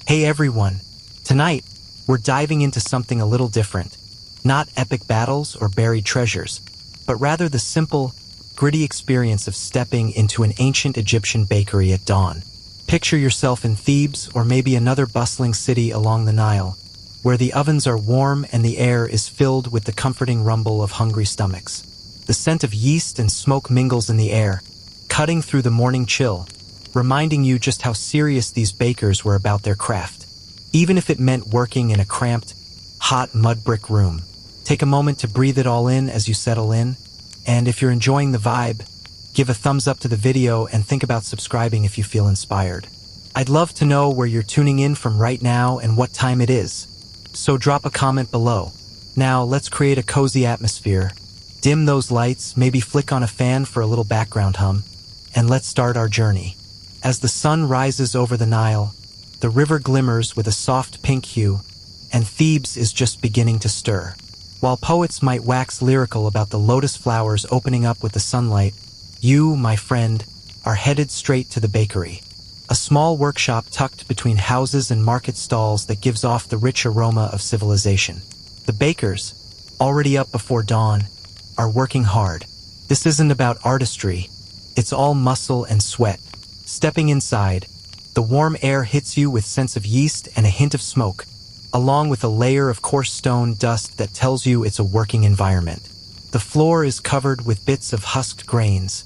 Hey everyone! Tonight, we're diving into something a little different. Not epic battles or buried treasures, but rather the simple, gritty experience of stepping into an ancient Egyptian bakery at dawn. Picture yourself in Thebes or maybe another bustling city along the Nile, where the ovens are warm and the air is filled with the comforting rumble of hungry stomachs. The scent of yeast and smoke mingles in the air, cutting through the morning chill, reminding you just how serious these bakers were about their craft. Even if it meant working in a cramped, hot mud brick room. Take a moment to breathe it all in as you settle in, and if you're enjoying the vibe, give a thumbs up to the video and think about subscribing if you feel inspired. I'd love to know where you're tuning in from right now and what time it is, so drop a comment below. Now let's create a cozy atmosphere. Dim those lights, maybe flick on a fan for a little background hum, and let's start our journey. As the sun rises over the Nile, the river glimmers with a soft pink hue, and Thebes is just beginning to stir. While poets might wax lyrical about the lotus flowers opening up with the sunlight, you, my friend, are headed straight to the bakery. A small workshop tucked between houses and market stalls that gives off the rich aroma of civilization. The bakers, already up before dawn, are working hard. This isn't about artistry, it's all muscle and sweat. Stepping inside, the warm air hits you with scents of yeast and a hint of smoke, along with a layer of coarse stone dust that tells you it's a working environment. The floor is covered with bits of husked grains,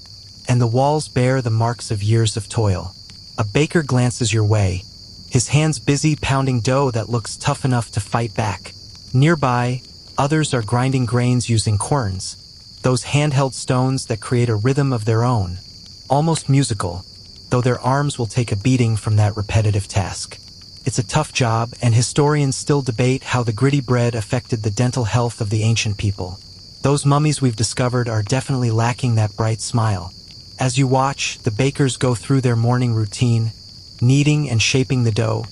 and the walls bear the marks of years of toil. A baker glances your way, his hands busy pounding dough that looks tough enough to fight back. Nearby, others are grinding grains using querns, those handheld stones that create a rhythm of their own, almost musical, though their arms will take a beating from that repetitive task. It's a tough job, and historians still debate how the gritty bread affected the dental health of the ancient people. Those mummies we've discovered are definitely lacking that bright smile. As you watch, the bakers go through their morning routine, kneading and shaping the dough,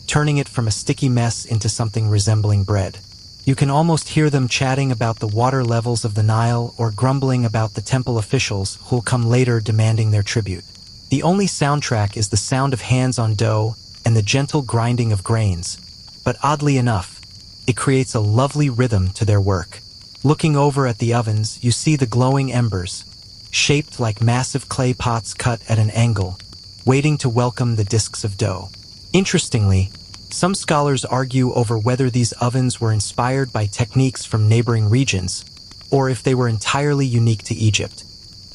turning it from a sticky mess into something resembling bread. You can almost hear them chatting about the water levels of the Nile or grumbling about the temple officials who'll come later demanding their tribute. The only soundtrack is the sound of hands on dough and the gentle grinding of grains, but oddly enough, it creates a lovely rhythm to their work. Looking over at the ovens, you see the glowing embers, shaped like massive clay pots cut at an angle, waiting to welcome the discs of dough. Interestingly, some scholars argue over whether these ovens were inspired by techniques from neighboring regions, or if they were entirely unique to Egypt.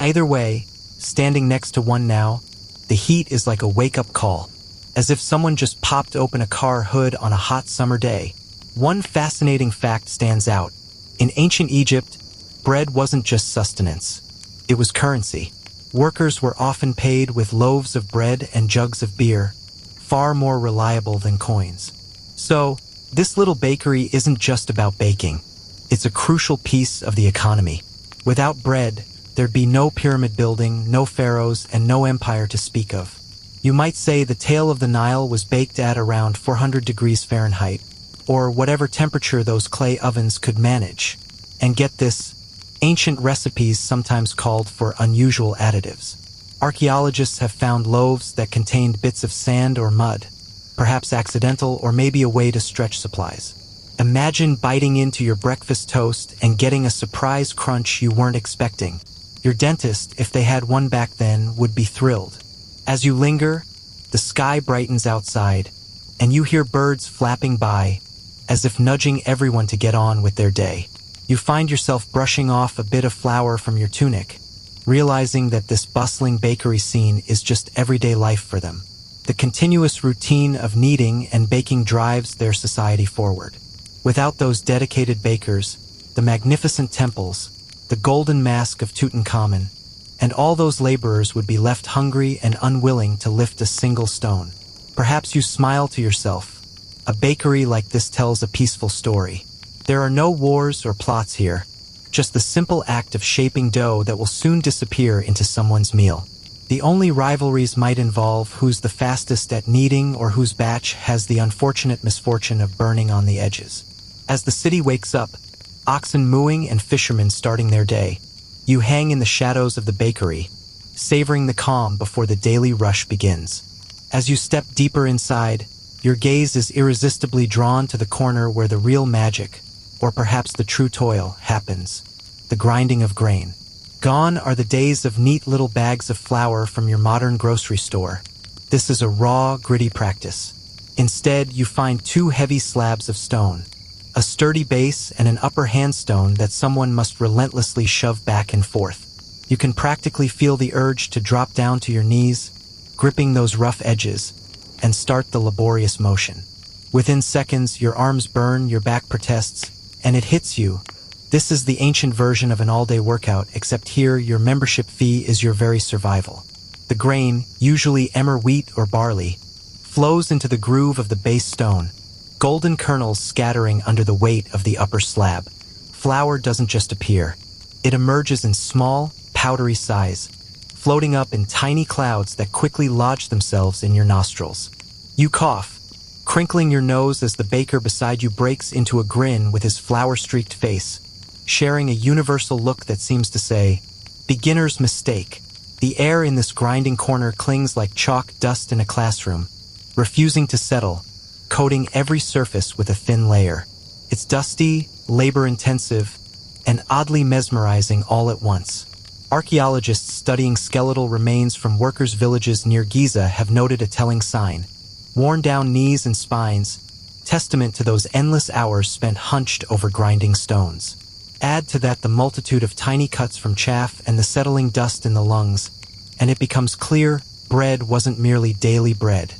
Either way, standing next to one now, the heat is like a wake-up call, as if someone just popped open a car hood on a hot summer day. One fascinating fact stands out. In ancient Egypt, bread wasn't just sustenance. It was currency. Workers were often paid with loaves of bread and jugs of beer, far more reliable than coins. So, this little bakery isn't just about baking. It's a crucial piece of the economy. Without bread, there'd be no pyramid building, no pharaohs, and no empire to speak of. You might say the tale of the Nile was baked at around 400 degrees Fahrenheit, or whatever temperature those clay ovens could manage. And get this, ancient recipes sometimes called for unusual additives. Archaeologists have found loaves that contained bits of sand or mud, perhaps accidental or maybe a way to stretch supplies. Imagine biting into your breakfast toast and getting a surprise crunch you weren't expecting. Your dentist, if they had one back then, would be thrilled. As you linger, the sky brightens outside, and you hear birds flapping by, as if nudging everyone to get on with their day. You find yourself brushing off a bit of flour from your tunic, realizing that this bustling bakery scene is just everyday life for them. The continuous routine of kneading and baking drives their society forward. Without those dedicated bakers, the magnificent temples, the golden mask of Tutankhamun, and all those laborers would be left hungry and unwilling to lift a single stone. Perhaps you smile to yourself. A bakery like this tells a peaceful story. There are no wars or plots here, just the simple act of shaping dough that will soon disappear into someone's meal. The only rivalries might involve who's the fastest at kneading or whose batch has the unfortunate misfortune of burning on the edges. As the city wakes up, oxen mooing and fishermen starting their day, you hang in the shadows of the bakery, savoring the calm before the daily rush begins. As you step deeper inside, your gaze is irresistibly drawn to the corner where the real magic, or perhaps the true toil, happens. The grinding of grain. Gone are the days of neat little bags of flour from your modern grocery store. This is a raw, gritty practice. Instead, you find two heavy slabs of stone, a sturdy base and an upper hand stone that someone must relentlessly shove back and forth. You can practically feel the urge to drop down to your knees, gripping those rough edges, and start the laborious motion. Within seconds, your arms burn, your back protests, and it hits you. This is the ancient version of an all-day workout, except here your membership fee is your very survival. The grain, usually emmer wheat or barley, flows into the groove of the base stone, golden kernels scattering under the weight of the upper slab. Flour doesn't just appear. It emerges in small, powdery size, floating up in tiny clouds that quickly lodge themselves in your nostrils. You cough, crinkling your nose as the baker beside you breaks into a grin with his flour-streaked face, sharing a universal look that seems to say, "Beginner's mistake." The air in this grinding corner clings like chalk dust in a classroom, refusing to settle, coating every surface with a thin layer. It's dusty, labor-intensive, and oddly mesmerizing all at once. Archaeologists studying skeletal remains from workers' villages near Giza have noted a telling sign: worn-down knees and spines, testament to those endless hours spent hunched over grinding stones. Add to that the multitude of tiny cuts from chaff and the settling dust in the lungs, and it becomes clear bread wasn't merely daily bread.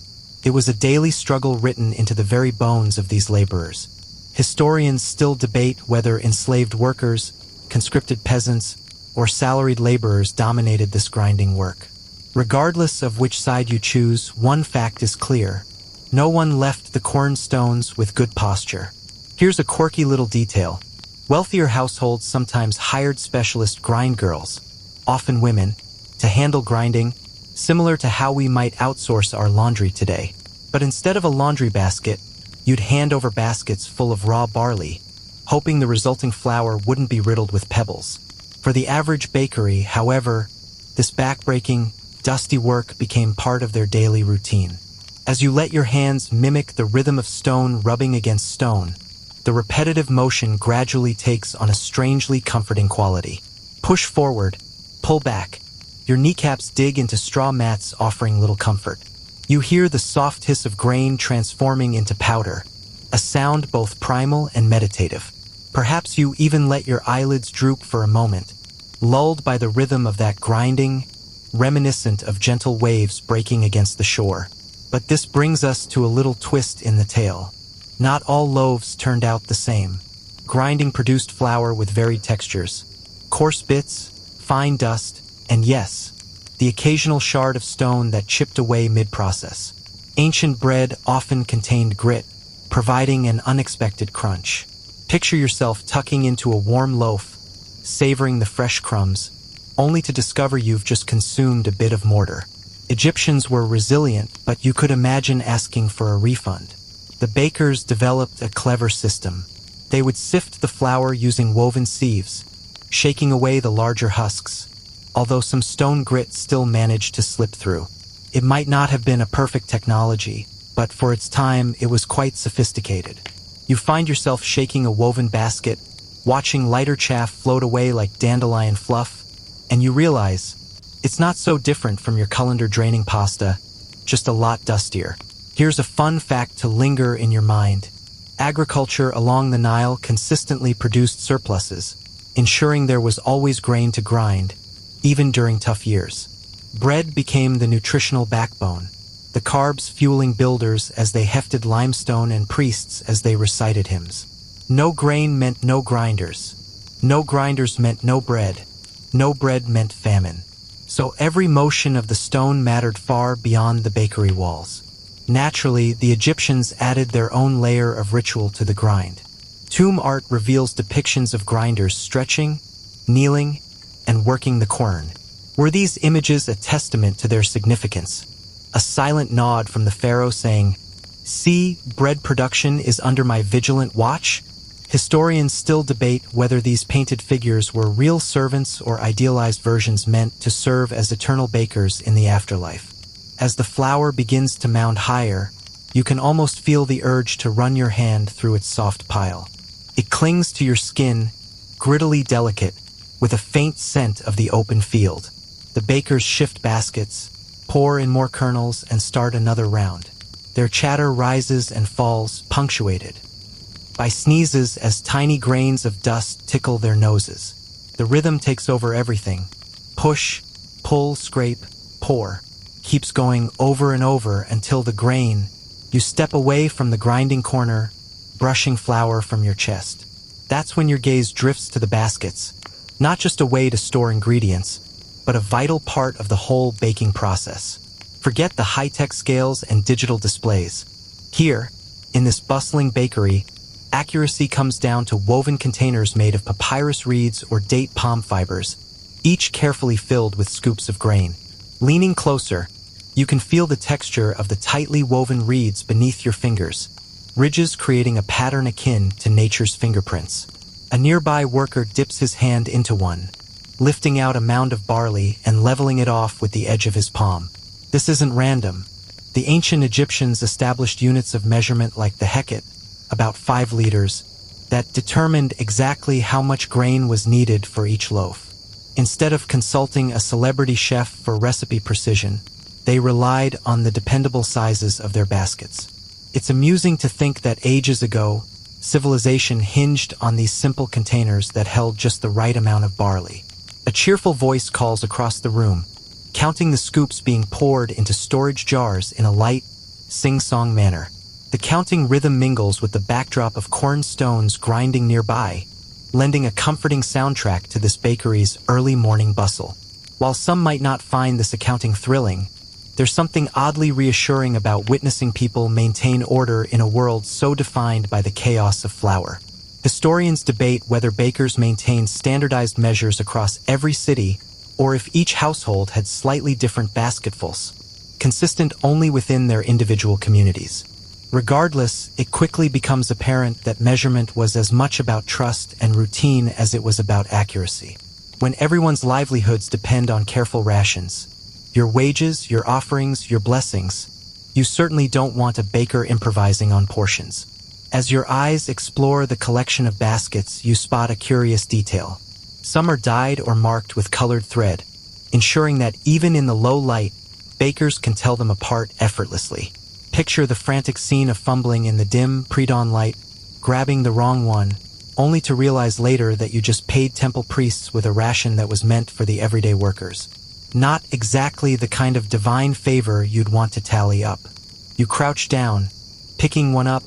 It was a daily struggle written into the very bones of these laborers. Historians still debate whether enslaved workers, conscripted peasants, or salaried laborers dominated this grinding work. Regardless of which side you choose, one fact is clear: no one left the Quern stones with good posture. Here's a quirky little detail. Wealthier households sometimes hired specialist grind girls, often women, to handle grinding, similar to how we might outsource our laundry today. But instead of a laundry basket, you'd hand over baskets full of raw barley, hoping the resulting flour wouldn't be riddled with pebbles. For the average bakery, however, this backbreaking, dusty work became part of their daily routine. As you let your hands mimic the rhythm of stone rubbing against stone, the repetitive motion gradually takes on a strangely comforting quality. Push forward, pull back. Your kneecaps dig into straw mats, offering little comfort. You hear the soft hiss of grain transforming into powder, a sound both primal and meditative. Perhaps you even let your eyelids droop for a moment, lulled by the rhythm of that grinding, reminiscent of gentle waves breaking against the shore. But this brings us to a little twist in the tale. Not all loaves turned out the same. Grinding produced flour with varied textures, coarse bits, fine dust, and yes, the occasional shard of stone that chipped away mid-process. Ancient bread often contained grit, providing an unexpected crunch. Picture yourself tucking into a warm loaf, savoring the fresh crumbs, only to discover you've just consumed a bit of mortar. Egyptians were resilient, but you could imagine asking for a refund. The bakers developed a clever system. They would sift the flour using woven sieves, shaking away the larger husks, although some stone grit still managed to slip through. It might not have been a perfect technology, but for its time it was quite sophisticated. You find yourself shaking a woven basket, watching lighter chaff float away like dandelion fluff, and you realize it's not so different from your colander draining pasta, just a lot dustier. Here's a fun fact to linger in your mind. Agriculture along the Nile consistently produced surpluses, ensuring there was always grain to grind, even during tough years. Bread became the nutritional backbone, the carbs fueling builders as they hefted limestone and priests as they recited hymns. No grain meant no grinders. No grinders meant no bread. No bread meant famine. So every motion of the stone mattered far beyond the bakery walls. Naturally, the Egyptians added their own layer of ritual to the grind. Tomb art reveals depictions of grinders stretching, kneeling, and working the quern. Were these images a testament to their significance? A silent nod from the pharaoh saying, "See, bread production is under my vigilant watch"? Historians still debate whether these painted figures were real servants or idealized versions meant to serve as eternal bakers in the afterlife. As the flour begins to mound higher, You can almost feel the urge to run your hand through its soft pile. It clings to your skin, grittily delicate, with a faint scent of the open field. The bakers shift baskets, pour in more kernels, and start another round. Their chatter rises and falls, punctuated by sneezes as tiny grains of dust tickle their noses. The rhythm takes over everything. Push, pull, scrape, pour. Keeps going over and over until the grain. You step away from the grinding corner, brushing flour from your chest. That's when your gaze drifts to the baskets, not just a way to store ingredients, but a vital part of the whole baking process. Forget the high-tech scales and digital displays. Here, in this bustling bakery, accuracy comes down to woven containers made of papyrus reeds or date palm fibers, each carefully filled with scoops of grain. Leaning closer, you can feel the texture of the tightly woven reeds beneath your fingers, ridges creating a pattern akin to nature's fingerprints. A nearby worker dips his hand into one, lifting out a mound of barley and leveling it off with the edge of his palm. This isn't random. The ancient Egyptians established units of measurement like the hecate, about 5 liters, that determined exactly how much grain was needed for each loaf. Instead of consulting a celebrity chef for recipe precision, they relied on the dependable sizes of their baskets. It's amusing to think that ages ago, civilization hinged on these simple containers that held just the right amount of barley. A cheerful voice calls across the room, counting the scoops being poured into storage jars in a light, sing-song manner. The counting rhythm mingles with the backdrop of Quern stones grinding nearby, lending a comforting soundtrack to this bakery's early morning bustle. While some might not find this accounting thrilling, there's something oddly reassuring about witnessing people maintain order in a world so defined by the chaos of flour. Historians debate whether bakers maintained standardized measures across every city or if each household had slightly different basketfuls, consistent only within their individual communities. Regardless, it quickly becomes apparent that measurement was as much about trust and routine as it was about accuracy. When everyone's livelihoods depend on careful rations, your wages, your offerings, your blessings, you certainly don't want a baker improvising on portions. As your eyes explore the collection of baskets, you spot a curious detail. Some are dyed or marked with colored thread, ensuring that even in the low light, bakers can tell them apart effortlessly. Picture the frantic scene of fumbling in the dim, pre-dawn light, grabbing the wrong one, only to realize later that you just paid temple priests with a ration that was meant for the everyday workers. Not exactly the kind of divine favor you'd want to tally up. You crouch down, picking one up,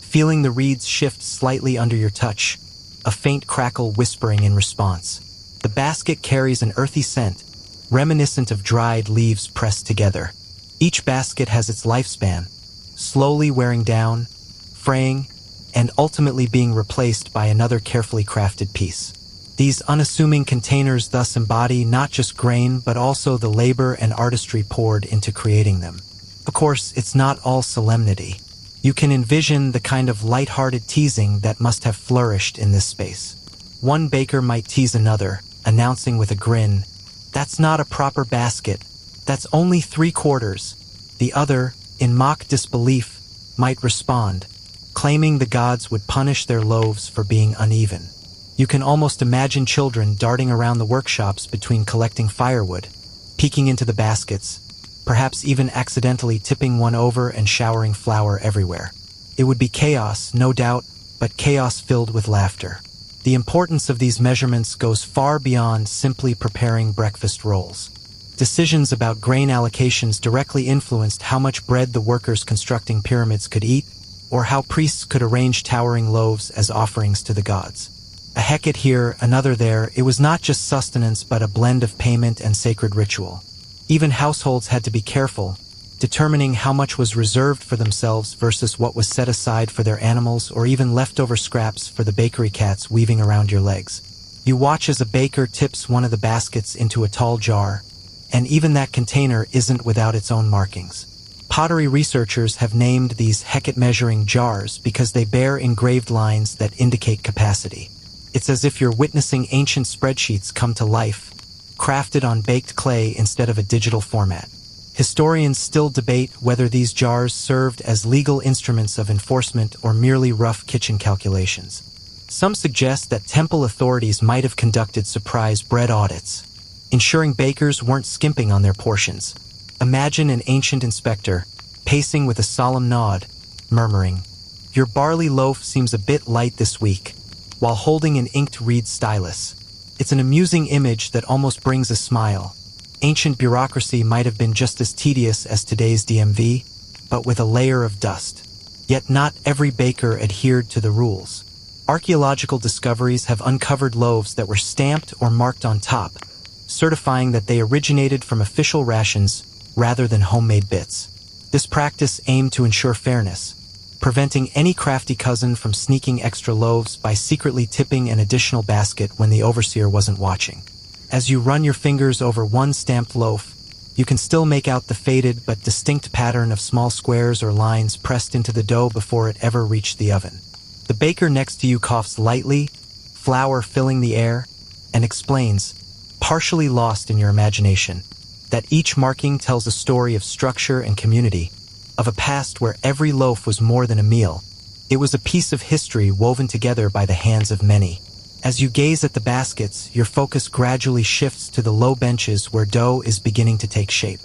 feeling the reeds shift slightly under your touch, a faint crackle whispering in response. The basket carries an earthy scent, reminiscent of dried leaves pressed together. Each basket has its lifespan, slowly wearing down, fraying, and ultimately being replaced by another carefully crafted piece. These unassuming containers thus embody not just grain but also the labor and artistry poured into creating them. Of course, it's not all solemnity. You can envision the kind of light-hearted teasing that must have flourished in this space. One baker might tease another, announcing with a grin, "That's not a proper basket. That's only 3/4. The other, in mock disbelief, might respond, claiming the gods would punish their loaves for being uneven. You can almost imagine children darting around the workshops between collecting firewood, peeking into the baskets, perhaps even accidentally tipping one over and showering flour everywhere. It would be chaos, no doubt, but chaos filled with laughter. The importance of these measurements goes far beyond simply preparing breakfast rolls. Decisions about grain allocations directly influenced how much bread the workers constructing pyramids could eat, or how priests could arrange towering loaves as offerings to the gods. A hecate here, another there, it was not just sustenance but a blend of payment and sacred ritual. Even households had to be careful, determining how much was reserved for themselves versus what was set aside for their animals or even leftover scraps for the bakery cats weaving around your legs. You watch as a baker tips one of the baskets into a tall jar, and even that container isn't without its own markings. Pottery researchers have named these hecate measuring jars because they bear engraved lines that indicate capacity. It's as if you're witnessing ancient spreadsheets come to life, crafted on baked clay instead of a digital format. Historians still debate whether these jars served as legal instruments of enforcement or merely rough kitchen calculations. Some suggest that temple authorities might have conducted surprise bread audits, ensuring bakers weren't skimping on their portions. Imagine an ancient inspector, pacing with a solemn nod, murmuring, "Your barley loaf seems a bit light this week," while holding an inked reed stylus. It's an amusing image that almost brings a smile. Ancient bureaucracy might have been just as tedious as today's DMV, but with a layer of dust. Yet not every baker adhered to the rules. Archaeological discoveries have uncovered loaves that were stamped or marked on top, certifying that they originated from official rations rather than homemade bits. This practice aimed to ensure fairness, preventing any crafty cousin from sneaking extra loaves by secretly tipping an additional basket when the overseer wasn't watching. As you run your fingers over one stamped loaf, you can still make out the faded but distinct pattern of small squares or lines pressed into the dough before it ever reached the oven. The baker next to you coughs lightly, flour filling the air, and explains, partially lost in your imagination, that each marking tells a story of structure and community, of a past where every loaf was more than a meal. It was a piece of history woven together by the hands of many. As you gaze at the baskets, your focus gradually shifts to the low benches where dough is beginning to take shape.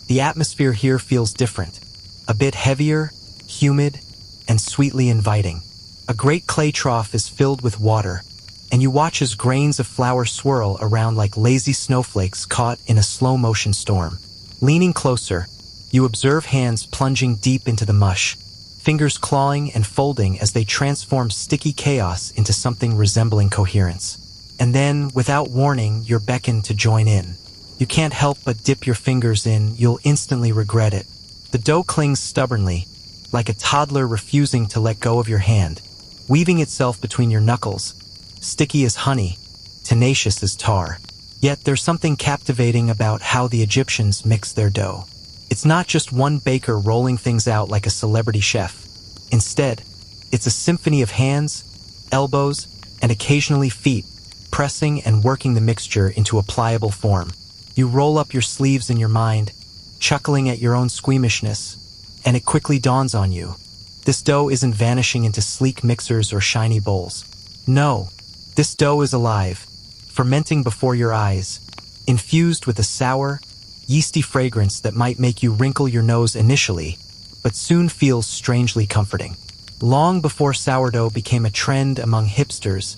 The atmosphere here feels different, a bit heavier, humid, and sweetly inviting. A great clay trough is filled with water, and you watch as grains of flour swirl around like lazy snowflakes caught in a slow-motion storm. Leaning closer, you observe hands plunging deep into the mush, fingers clawing and folding as they transform sticky chaos into something resembling coherence. And then, without warning, you're beckoned to join in. You can't help but dip your fingers in, you'll instantly regret it. The dough clings stubbornly, like a toddler refusing to let go of your hand, weaving itself between your knuckles, sticky as honey, tenacious as tar. Yet there's something captivating about how the Egyptians mix their dough. It's not just one baker rolling things out like a celebrity chef. Instead, it's a symphony of hands, elbows, and occasionally feet, pressing and working the mixture into a pliable form. You roll up your sleeves in your mind, chuckling at your own squeamishness, and it quickly dawns on you. This dough isn't vanishing into sleek mixers or shiny bowls. No, this dough is alive, fermenting before your eyes, infused with a sour, yeasty fragrance that might make you wrinkle your nose initially, but soon feels strangely comforting. Long before sourdough became a trend among hipsters,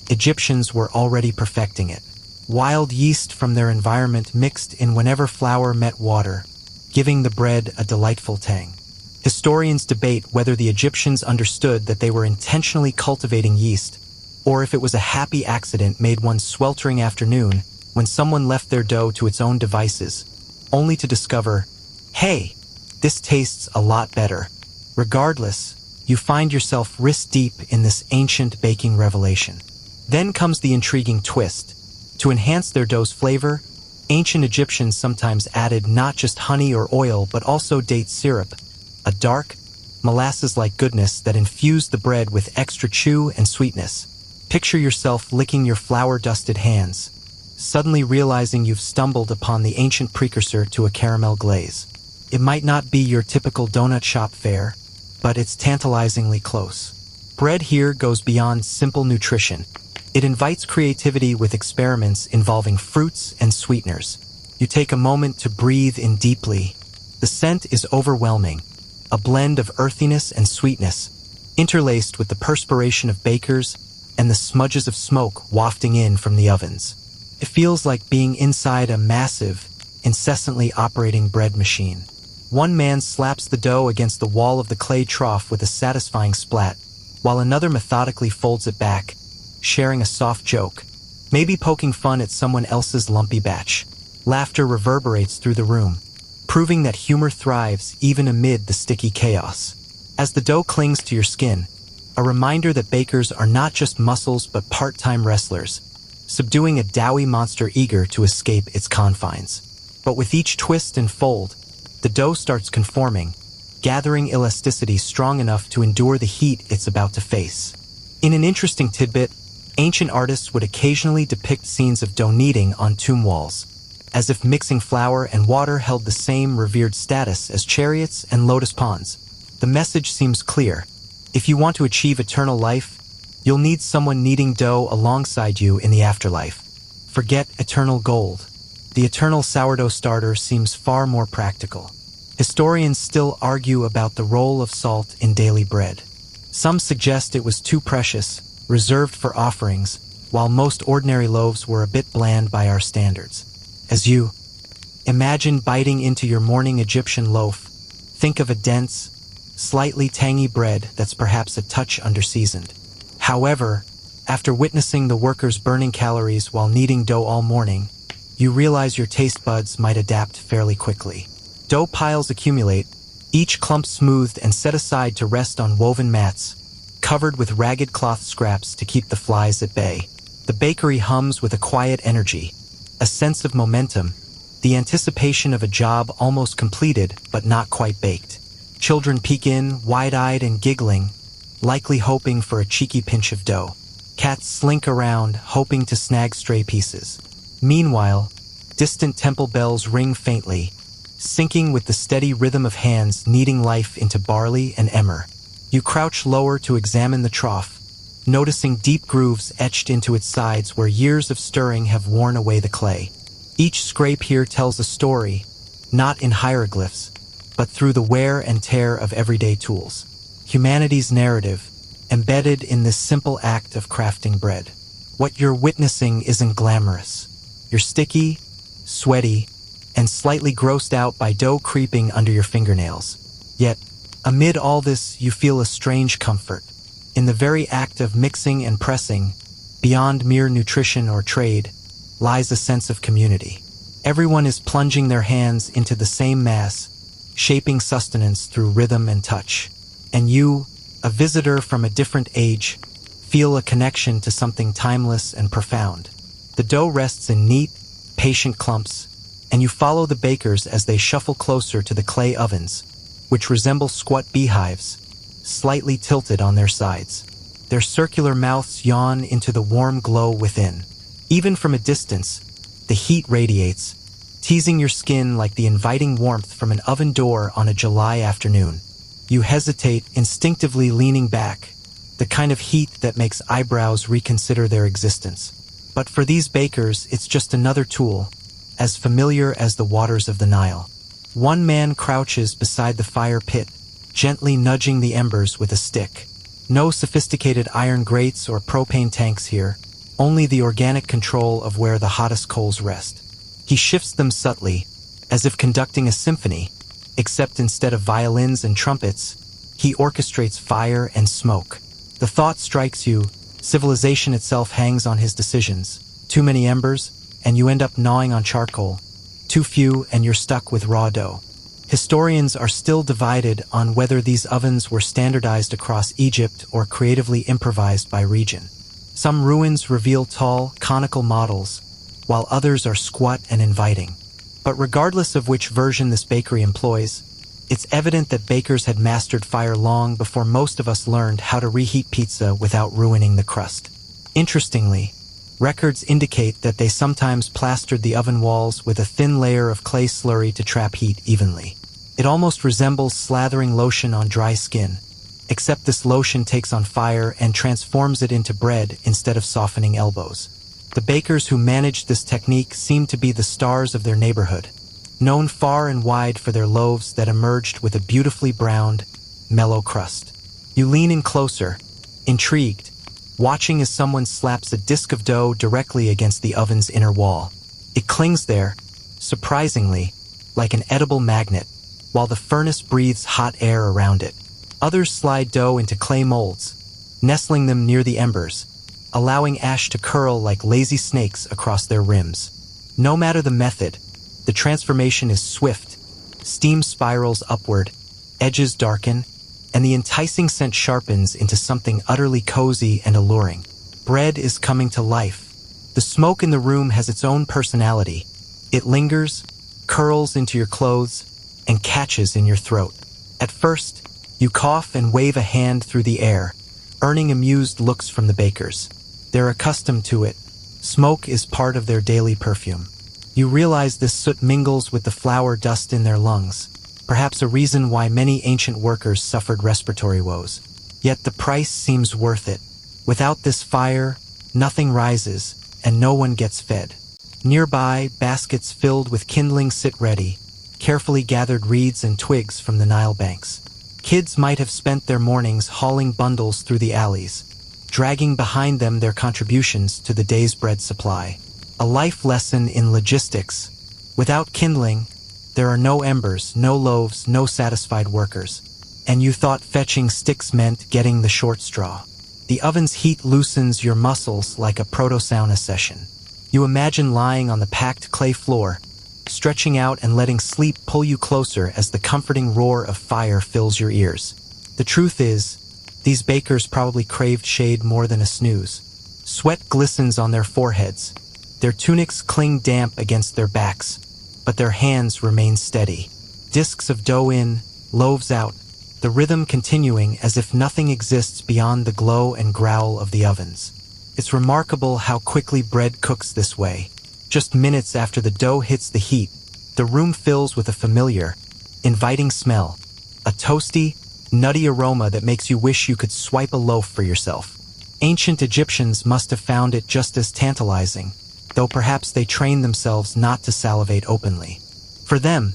Egyptians were already perfecting it. Wild yeast from their environment mixed in whenever flour met water, giving the bread a delightful tang. Historians debate whether the Egyptians understood that they were intentionally cultivating yeast, or if it was a happy accident made one sweltering afternoon when someone left their dough to its own devices, only to discover, hey, this tastes a lot better. Regardless, you find yourself wrist-deep in this ancient baking revelation. Then comes the intriguing twist. To enhance their dough's flavor, ancient Egyptians sometimes added not just honey or oil but also date syrup, a dark, molasses-like goodness that infused the bread with extra chew and sweetness. Picture yourself licking your flour-dusted hands, suddenly realizing you've stumbled upon the ancient precursor to a caramel glaze. It might not be your typical donut shop fare, but it's tantalizingly close. Bread here goes beyond simple nutrition. It invites creativity with experiments involving fruits and sweeteners. You take a moment to breathe in deeply. The scent is overwhelming, a blend of earthiness and sweetness, interlaced with the perspiration of bakers and the smudges of smoke wafting in from the ovens. It feels like being inside a massive, incessantly operating bread machine. One man slaps the dough against the wall of the clay trough with a satisfying splat, while another methodically folds it back, sharing a soft joke, maybe poking fun at someone else's lumpy batch. Laughter reverberates through the room, proving that humor thrives even amid the sticky chaos. As the dough clings to your skin, a reminder that bakers are not just muscles but part-time wrestlers, subduing a doughy monster eager to escape its confines. But with each twist and fold, the dough starts conforming, gathering elasticity strong enough to endure the heat it's about to face. In an interesting tidbit, ancient artists would occasionally depict scenes of dough kneading on tomb walls, as if mixing flour and water held the same revered status as chariots and lotus ponds. The message seems clear. If you want to achieve eternal life, you'll need someone kneading dough alongside you in the afterlife. Forget eternal gold. The eternal sourdough starter seems far more practical. Historians still argue about the role of salt in daily bread. Some suggest it was too precious, reserved for offerings, while most ordinary loaves were a bit bland by our standards. As you imagine biting into your morning Egyptian loaf, think of a dense, slightly tangy bread that's perhaps a touch underseasoned. However, after witnessing the workers burning calories while kneading dough all morning, you realize your taste buds might adapt fairly quickly. Dough piles accumulate, each clump smoothed and set aside to rest on woven mats, covered with ragged cloth scraps to keep the flies at bay. The bakery hums with a quiet energy, a sense of momentum, the anticipation of a job almost completed but not quite baked. Children peek in, wide-eyed and giggling, likely hoping for a cheeky pinch of dough. Cats slink around, hoping to snag stray pieces. Meanwhile, distant temple bells ring faintly, syncing with the steady rhythm of hands kneading life into barley and emmer. You crouch lower to examine the trough, noticing deep grooves etched into its sides where years of stirring have worn away the clay. Each scrape here tells a story, not in hieroglyphs, but through the wear and tear of everyday tools. Humanity's narrative, embedded in this simple act of crafting bread. What you're witnessing isn't glamorous. You're sticky, sweaty, and slightly grossed out by dough creeping under your fingernails. Yet, amid all this, you feel a strange comfort. In the very act of mixing and pressing, beyond mere nutrition or trade, lies a sense of community. Everyone is plunging their hands into the same mass, shaping sustenance through rhythm and touch. And you, a visitor from a different age, feel a connection to something timeless and profound. The dough rests in neat, patient clumps, and you follow the bakers as they shuffle closer to the clay ovens, which resemble squat beehives, slightly tilted on their sides. Their circular mouths yawn into the warm glow within. Even from a distance, the heat radiates, teasing your skin like the inviting warmth from an oven door on a July afternoon. You hesitate, instinctively leaning back, the kind of heat that makes eyebrows reconsider their existence. But for these bakers, it's just another tool, as familiar as the waters of the Nile. One man crouches beside the fire pit, gently nudging the embers with a stick. No sophisticated iron grates or propane tanks here, only the organic control of where the hottest coals rest. He shifts them subtly, as if conducting a symphony, except instead of violins and trumpets, he orchestrates fire and smoke. The thought strikes you, civilization itself hangs on his decisions. Too many embers, and you end up gnawing on charcoal. Too few, and you're stuck with raw dough. Historians are still divided on whether these ovens were standardized across Egypt or creatively improvised by region. Some ruins reveal tall, conical models, while others are squat and inviting. But regardless of which version this bakery employs, it's evident that bakers had mastered fire long before most of us learned how to reheat pizza without ruining the crust. Interestingly, records indicate that they sometimes plastered the oven walls with a thin layer of clay slurry to trap heat evenly. It almost resembles slathering lotion on dry skin, except this lotion takes on fire and transforms it into bread instead of softening elbows. The bakers who managed this technique seemed to be the stars of their neighborhood, known far and wide for their loaves that emerged with a beautifully browned, mellow crust. You lean in closer, intrigued, watching as someone slaps a disk of dough directly against the oven's inner wall. It clings there, surprisingly, like an edible magnet, while the furnace breathes hot air around it. Others slide dough into clay molds, nestling them near the embers, allowing ash to curl like lazy snakes across their rims. No matter the method, the transformation is swift. Steam spirals upward, edges darken, and the enticing scent sharpens into something utterly cozy and alluring. Bread is coming to life. The smoke in the room has its own personality. It lingers, curls into your clothes, and catches in your throat. At first, you cough and wave a hand through the air, earning amused looks from the bakers. They're accustomed to it. Smoke is part of their daily perfume. You realize this soot mingles with the flour dust in their lungs, perhaps a reason why many ancient workers suffered respiratory woes. Yet the price seems worth it. Without this fire, nothing rises, and no one gets fed. Nearby, baskets filled with kindling sit ready, carefully gathered reeds and twigs from the Nile banks. Kids might have spent their mornings hauling bundles through the alleys, dragging behind them their contributions to the day's bread supply. A life lesson in logistics. Without kindling, there are no embers, no loaves, no satisfied workers. And you thought fetching sticks meant getting the short straw. The oven's heat loosens your muscles like a proto-sauna session. You imagine lying on the packed clay floor, stretching out and letting sleep pull you closer as the comforting roar of fire fills your ears. The truth is, these bakers probably craved shade more than a snooze. Sweat glistens on their foreheads. Their tunics cling damp against their backs, but their hands remain steady. Discs of dough in, loaves out, the rhythm continuing as if nothing exists beyond the glow and growl of the ovens. It's remarkable how quickly bread cooks this way. Just minutes after the dough hits the heat, the room fills with a familiar, inviting smell, a toasty, nutty aroma that makes you wish you could swipe a loaf for yourself. Ancient Egyptians must have found it just as tantalizing, though perhaps they trained themselves not to salivate openly. For them,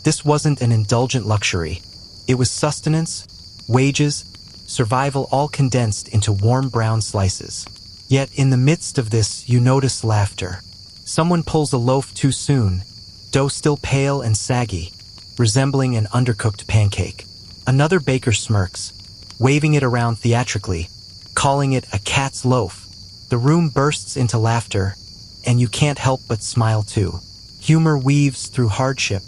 this wasn't an indulgent luxury. It was sustenance, wages, survival all condensed into warm brown slices. Yet in the midst of this, you notice laughter. Someone pulls a loaf too soon, dough still pale and saggy, resembling an undercooked pancake. Another baker smirks, waving it around theatrically, calling it a cat's loaf. The room bursts into laughter, and you can't help but smile too. Humor weaves through hardship.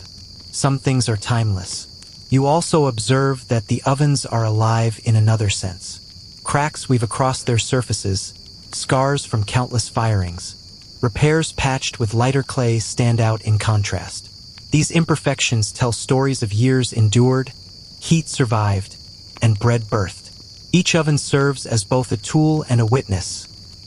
Some things are timeless. You also observe that the ovens are alive in another sense. Cracks weave across their surfaces, scars from countless firings. Repairs patched with lighter clay stand out in contrast. These imperfections tell stories of years endured, heat survived, and bread birthed. Each oven serves as both a tool and a witness,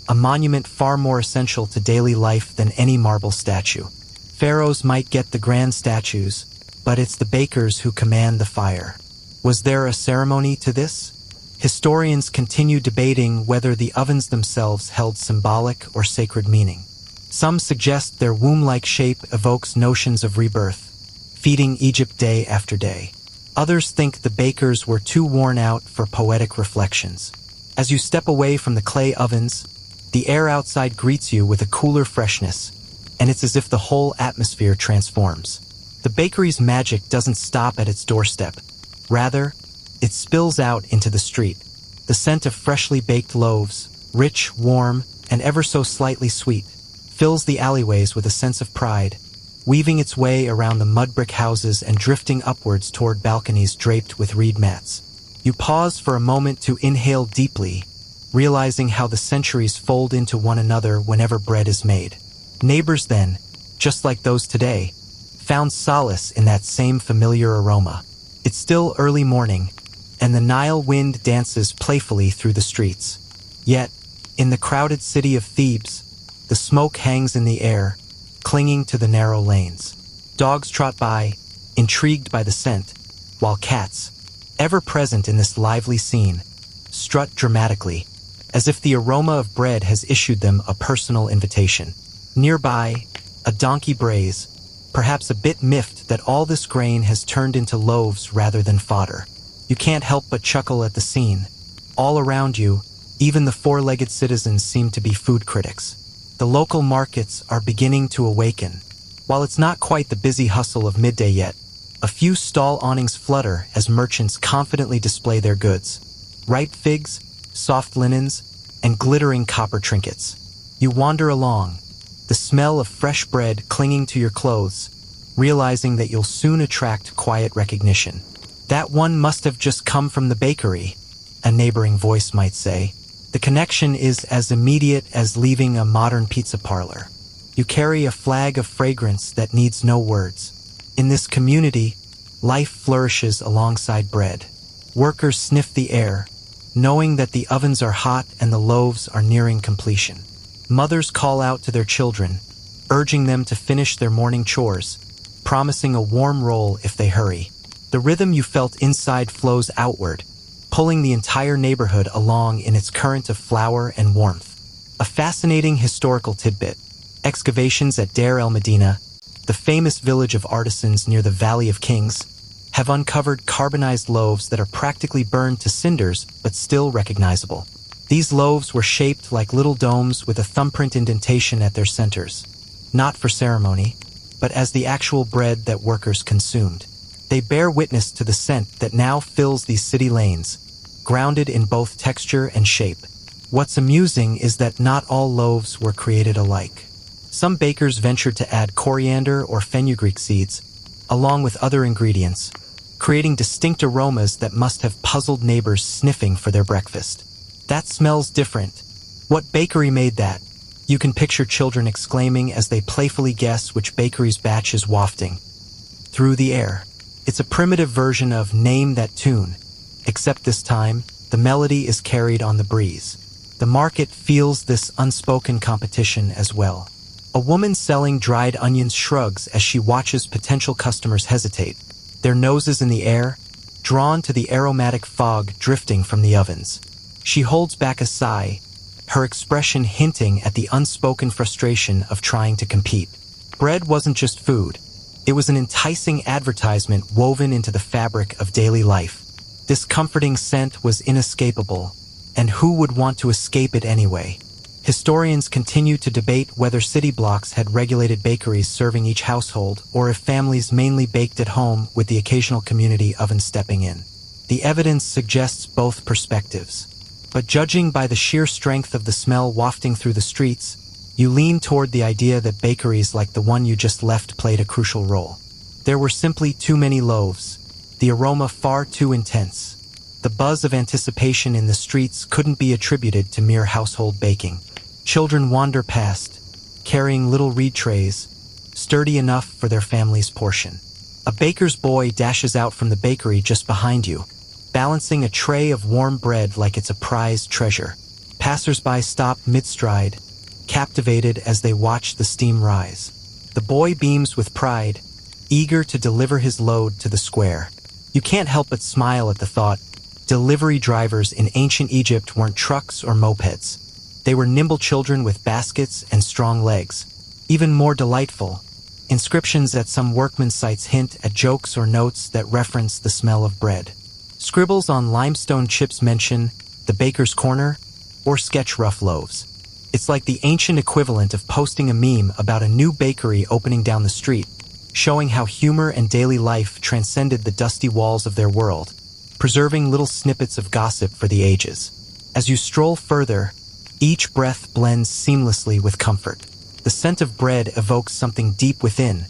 a monument far more essential to daily life than any marble statue. Pharaohs might get the grand statues, but it's the bakers who command the fire. Was there a ceremony to this? Historians continue debating whether the ovens themselves held symbolic or sacred meaning. Some suggest their womb-like shape evokes notions of rebirth, feeding Egypt day after day. Others think the bakers were too worn out for poetic reflections. As you step away from the clay ovens, the air outside greets you with a cooler freshness, and it's as if the whole atmosphere transforms. The bakery's magic doesn't stop at its doorstep. Rather, it spills out into the street. The scent of freshly baked loaves, rich, warm, and ever so slightly sweet, fills the alleyways with a sense of pride, weaving its way around the mud brick houses and drifting upwards toward balconies draped with reed mats. You pause for a moment to inhale deeply, realizing how the centuries fold into one another whenever bread is made. Neighbors then, just like those today, found solace in that same familiar aroma. It's still early morning, and the Nile wind dances playfully through the streets. Yet, in the crowded city of Thebes, the smoke hangs in the air, clinging to the narrow lanes. Dogs trot by, intrigued by the scent, while cats, ever present in this lively scene, strut dramatically, as if the aroma of bread has issued them a personal invitation. Nearby, a donkey brays, perhaps a bit miffed that all this grain has turned into loaves rather than fodder. You can't help but chuckle at the scene. All around you, even the four-legged citizens seem to be food critics. The local markets are beginning to awaken. While it's not quite the busy hustle of midday yet, a few stall awnings flutter as merchants confidently display their goods. Ripe figs, soft linens, and glittering copper trinkets. You wander along, the smell of fresh bread clinging to your clothes, realizing that you'll soon attract quiet recognition. That one must have just come from the bakery, a neighboring voice might say. The connection is as immediate as leaving a modern pizza parlor. You carry a flag of fragrance that needs no words. In this community, life flourishes alongside bread. Workers sniff the air, knowing that the ovens are hot and the loaves are nearing completion. Mothers call out to their children, urging them to finish their morning chores, promising a warm roll if they hurry. The rhythm you felt inside flows outward, pulling the entire neighborhood along in its current of flower and warmth. A fascinating historical tidbit: excavations at Deir el-Medina, the famous village of artisans near the Valley of Kings, have uncovered carbonized loaves that are practically burned to cinders but still recognizable. These loaves were shaped like little domes with a thumbprint indentation at their centers, not for ceremony, but as the actual bread that workers consumed. They bear witness to the scent that now fills these city lanes, grounded in both texture and shape. What's amusing is that not all loaves were created alike. Some bakers ventured to add coriander or fenugreek seeds, along with other ingredients, creating distinct aromas that must have puzzled neighbors sniffing for their breakfast. That smells different. What bakery made that? You can picture children exclaiming as they playfully guess which bakery's batch is wafting through the air. It's a primitive version of Name That Tune, except this time, the melody is carried on the breeze. The market feels this unspoken competition as well. A woman selling dried onions shrugs as she watches potential customers hesitate, their noses in the air, drawn to the aromatic fog drifting from the ovens. She holds back a sigh, her expression hinting at the unspoken frustration of trying to compete. Bread wasn't just food. It was an enticing advertisement woven into the fabric of daily life. This comforting scent was inescapable, and who would want to escape it anyway? Historians continue to debate whether city blocks had regulated bakeries serving each household, or if families mainly baked at home with the occasional community oven stepping in. The evidence suggests both perspectives. But judging by the sheer strength of the smell wafting through the streets, you lean toward the idea that bakeries like the one you just left played a crucial role. There were simply too many loaves, the aroma far too intense. The buzz of anticipation in the streets couldn't be attributed to mere household baking. Children wander past, carrying little reed trays, sturdy enough for their family's portion. A baker's boy dashes out from the bakery just behind you, balancing a tray of warm bread like it's a prized treasure. Passers-by stop mid-stride, captivated as they watch the steam rise. The boy beams with pride, eager to deliver his load to the square. You can't help but smile at the thought. Delivery drivers in ancient Egypt weren't trucks or mopeds. They were nimble children with baskets and strong legs. Even more delightful, inscriptions at some workmen's sites hint at jokes or notes that reference the smell of bread. Scribbles on limestone chips mention the baker's corner or sketch rough loaves. It's like the ancient equivalent of posting a meme about a new bakery opening down the street, showing how humor and daily life transcended the dusty walls of their world, preserving little snippets of gossip for the ages. As you stroll further, each breath blends seamlessly with comfort. The scent of bread evokes something deep within,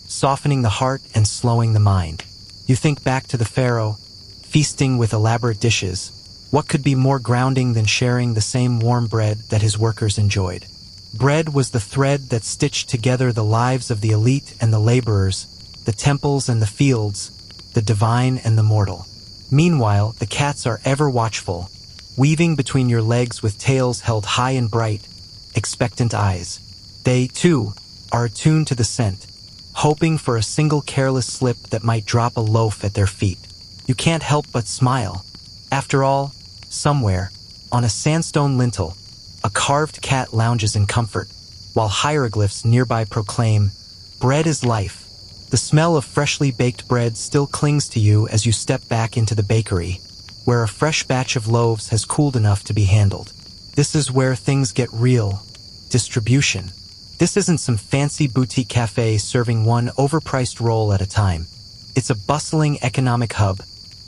softening the heart and slowing the mind. You think back to the pharaoh, feasting with elaborate dishes. What could be more grounding than sharing the same warm bread that his workers enjoyed? Bread was the thread that stitched together the lives of the elite and the laborers, the temples and the fields, the divine and the mortal. Meanwhile, the cats are ever watchful, weaving between your legs with tails held high and bright, expectant eyes. They, too, are attuned to the scent, hoping for a single careless slip that might drop a loaf at their feet. You can't help but smile. After all, somewhere, on a sandstone lintel, a carved cat lounges in comfort, while hieroglyphs nearby proclaim, "Bread is life." The smell of freshly baked bread still clings to you as you step back into the bakery, where a fresh batch of loaves has cooled enough to be handled. This is where things get real. Distribution. This isn't some fancy boutique cafe serving one overpriced roll at a time. It's a bustling economic hub,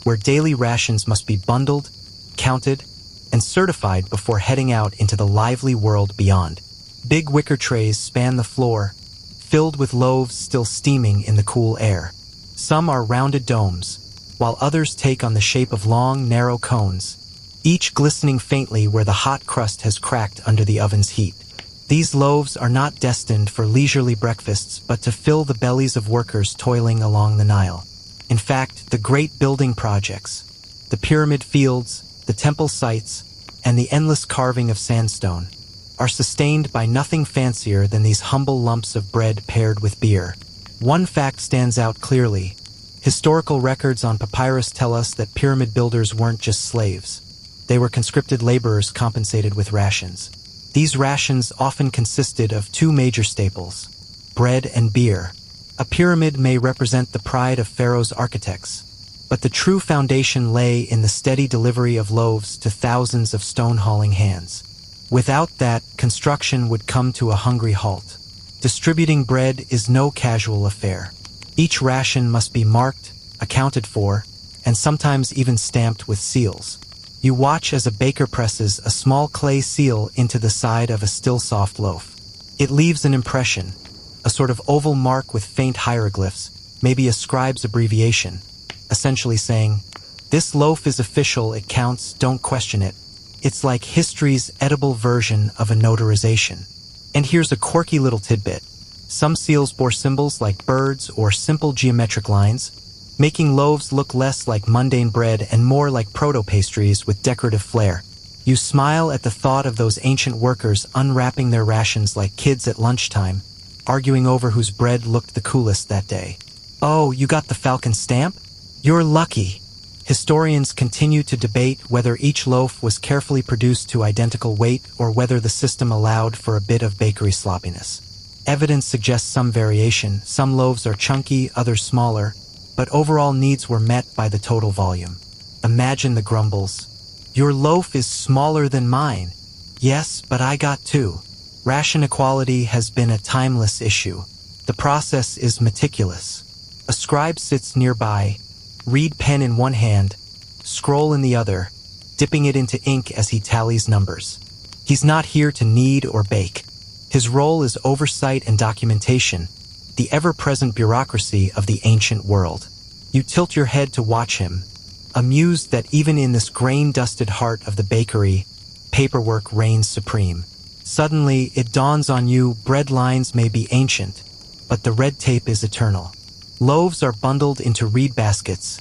where daily rations must be bundled, counted, and certified before heading out into the lively world beyond. Big wicker trays span the floor, filled with loaves still steaming in the cool air. Some are rounded domes, while others take on the shape of long, narrow cones, each glistening faintly where the hot crust has cracked under the oven's heat. These loaves are not destined for leisurely breakfasts, but to fill the bellies of workers toiling along the Nile. In fact, the great building projects, the pyramid fields, the temple sites, and the endless carving of sandstone, are sustained by nothing fancier than these humble lumps of bread paired with beer. One fact stands out clearly. Historical records on papyrus tell us that pyramid builders weren't just slaves. They were conscripted laborers compensated with rations. These rations often consisted of two major staples: bread and beer. A pyramid may represent the pride of Pharaoh's architects, but the true foundation lay in the steady delivery of loaves to thousands of stone-hauling hands. Without that, construction would come to a hungry halt. Distributing bread is no casual affair. Each ration must be marked, accounted for, and sometimes even stamped with seals. You watch as a baker presses a small clay seal into the side of a still soft loaf. It leaves an impression, a sort of oval mark with faint hieroglyphs, maybe a scribe's abbreviation, essentially saying, "This loaf is official, it counts, don't question it." It's like history's edible version of a notarization. And here's a quirky little tidbit. Some seals bore symbols like birds or simple geometric lines, making loaves look less like mundane bread and more like proto-pastries with decorative flair. You smile at the thought of those ancient workers unwrapping their rations like kids at lunchtime, arguing over whose bread looked the coolest that day. "Oh, you got the falcon stamp? You're lucky." Historians continue to debate whether each loaf was carefully produced to identical weight or whether the system allowed for a bit of bakery sloppiness. Evidence suggests some variation. Some loaves are chunky, others smaller, but overall needs were met by the total volume. Imagine the grumbles. "Your loaf is smaller than mine." "Yes, but I got two." Ration equality has been a timeless issue. The process is meticulous. A scribe sits nearby, reed pen in one hand, scroll in the other, dipping it into ink as he tallies numbers. He's not here to knead or bake. His role is oversight and documentation, the ever-present bureaucracy of the ancient world. You tilt your head to watch him, amused that even in this grain-dusted heart of the bakery, paperwork reigns supreme. Suddenly, it dawns on you, bread lines may be ancient, but the red tape is eternal. Loaves are bundled into reed baskets,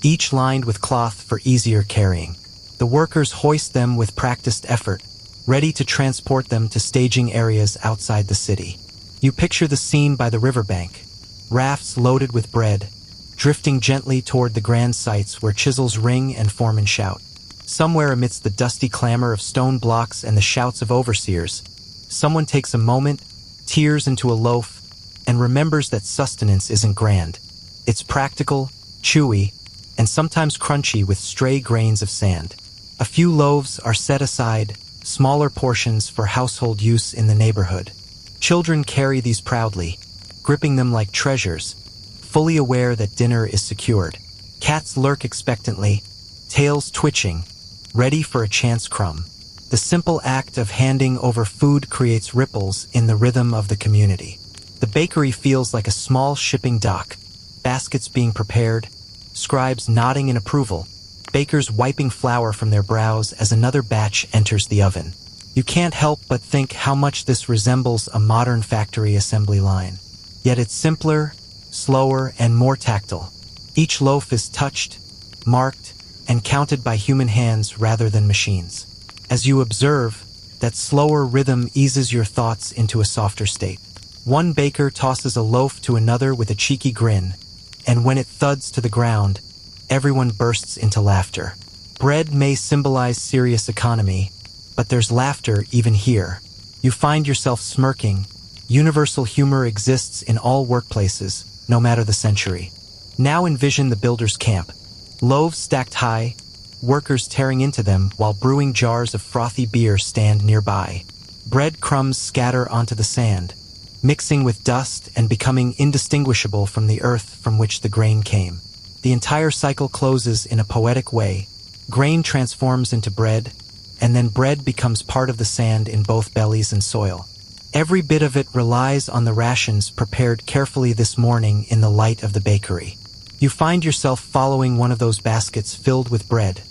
each lined with cloth for easier carrying. The workers hoist them with practiced effort, ready to transport them to staging areas outside the city. You picture the scene by the riverbank, rafts loaded with bread, drifting gently toward the grand sites where chisels ring and foremen shout. Somewhere amidst the dusty clamor of stone blocks and the shouts of overseers, someone takes a moment, tears into a loaf, and remembers that sustenance isn't grand. It's practical, chewy, and sometimes crunchy with stray grains of sand. A few loaves are set aside, smaller portions for household use in the neighborhood. Children carry these proudly, gripping them like treasures, fully aware that dinner is secured. Cats lurk expectantly, tails twitching, ready for a chance crumb. The simple act of handing over food creates ripples in the rhythm of the community. The bakery feels like a small shipping dock, baskets being prepared, scribes nodding in approval, bakers wiping flour from their brows as another batch enters the oven. You can't help but think how much this resembles a modern factory assembly line. Yet it's simpler, slower, and more tactile. Each loaf is touched, marked, and counted by human hands rather than machines. As you observe, that slower rhythm eases your thoughts into a softer state. One baker tosses a loaf to another with a cheeky grin, and when it thuds to the ground, everyone bursts into laughter. Bread may symbolize serious economy, but there's laughter even here. You find yourself smirking. Universal humor exists in all workplaces, no matter the century. Now envision the builder's camp. Loaves stacked high, workers tearing into them while brewing jars of frothy beer stand nearby. Bread crumbs scatter onto the sand, mixing with dust and becoming indistinguishable from the earth from which the grain came. The entire cycle closes in a poetic way. Grain transforms into bread, and then bread becomes part of the sand in both bellies and soil. Every bit of it relies on the rations prepared carefully this morning in the light of the bakery. You find yourself following one of those baskets filled with bread,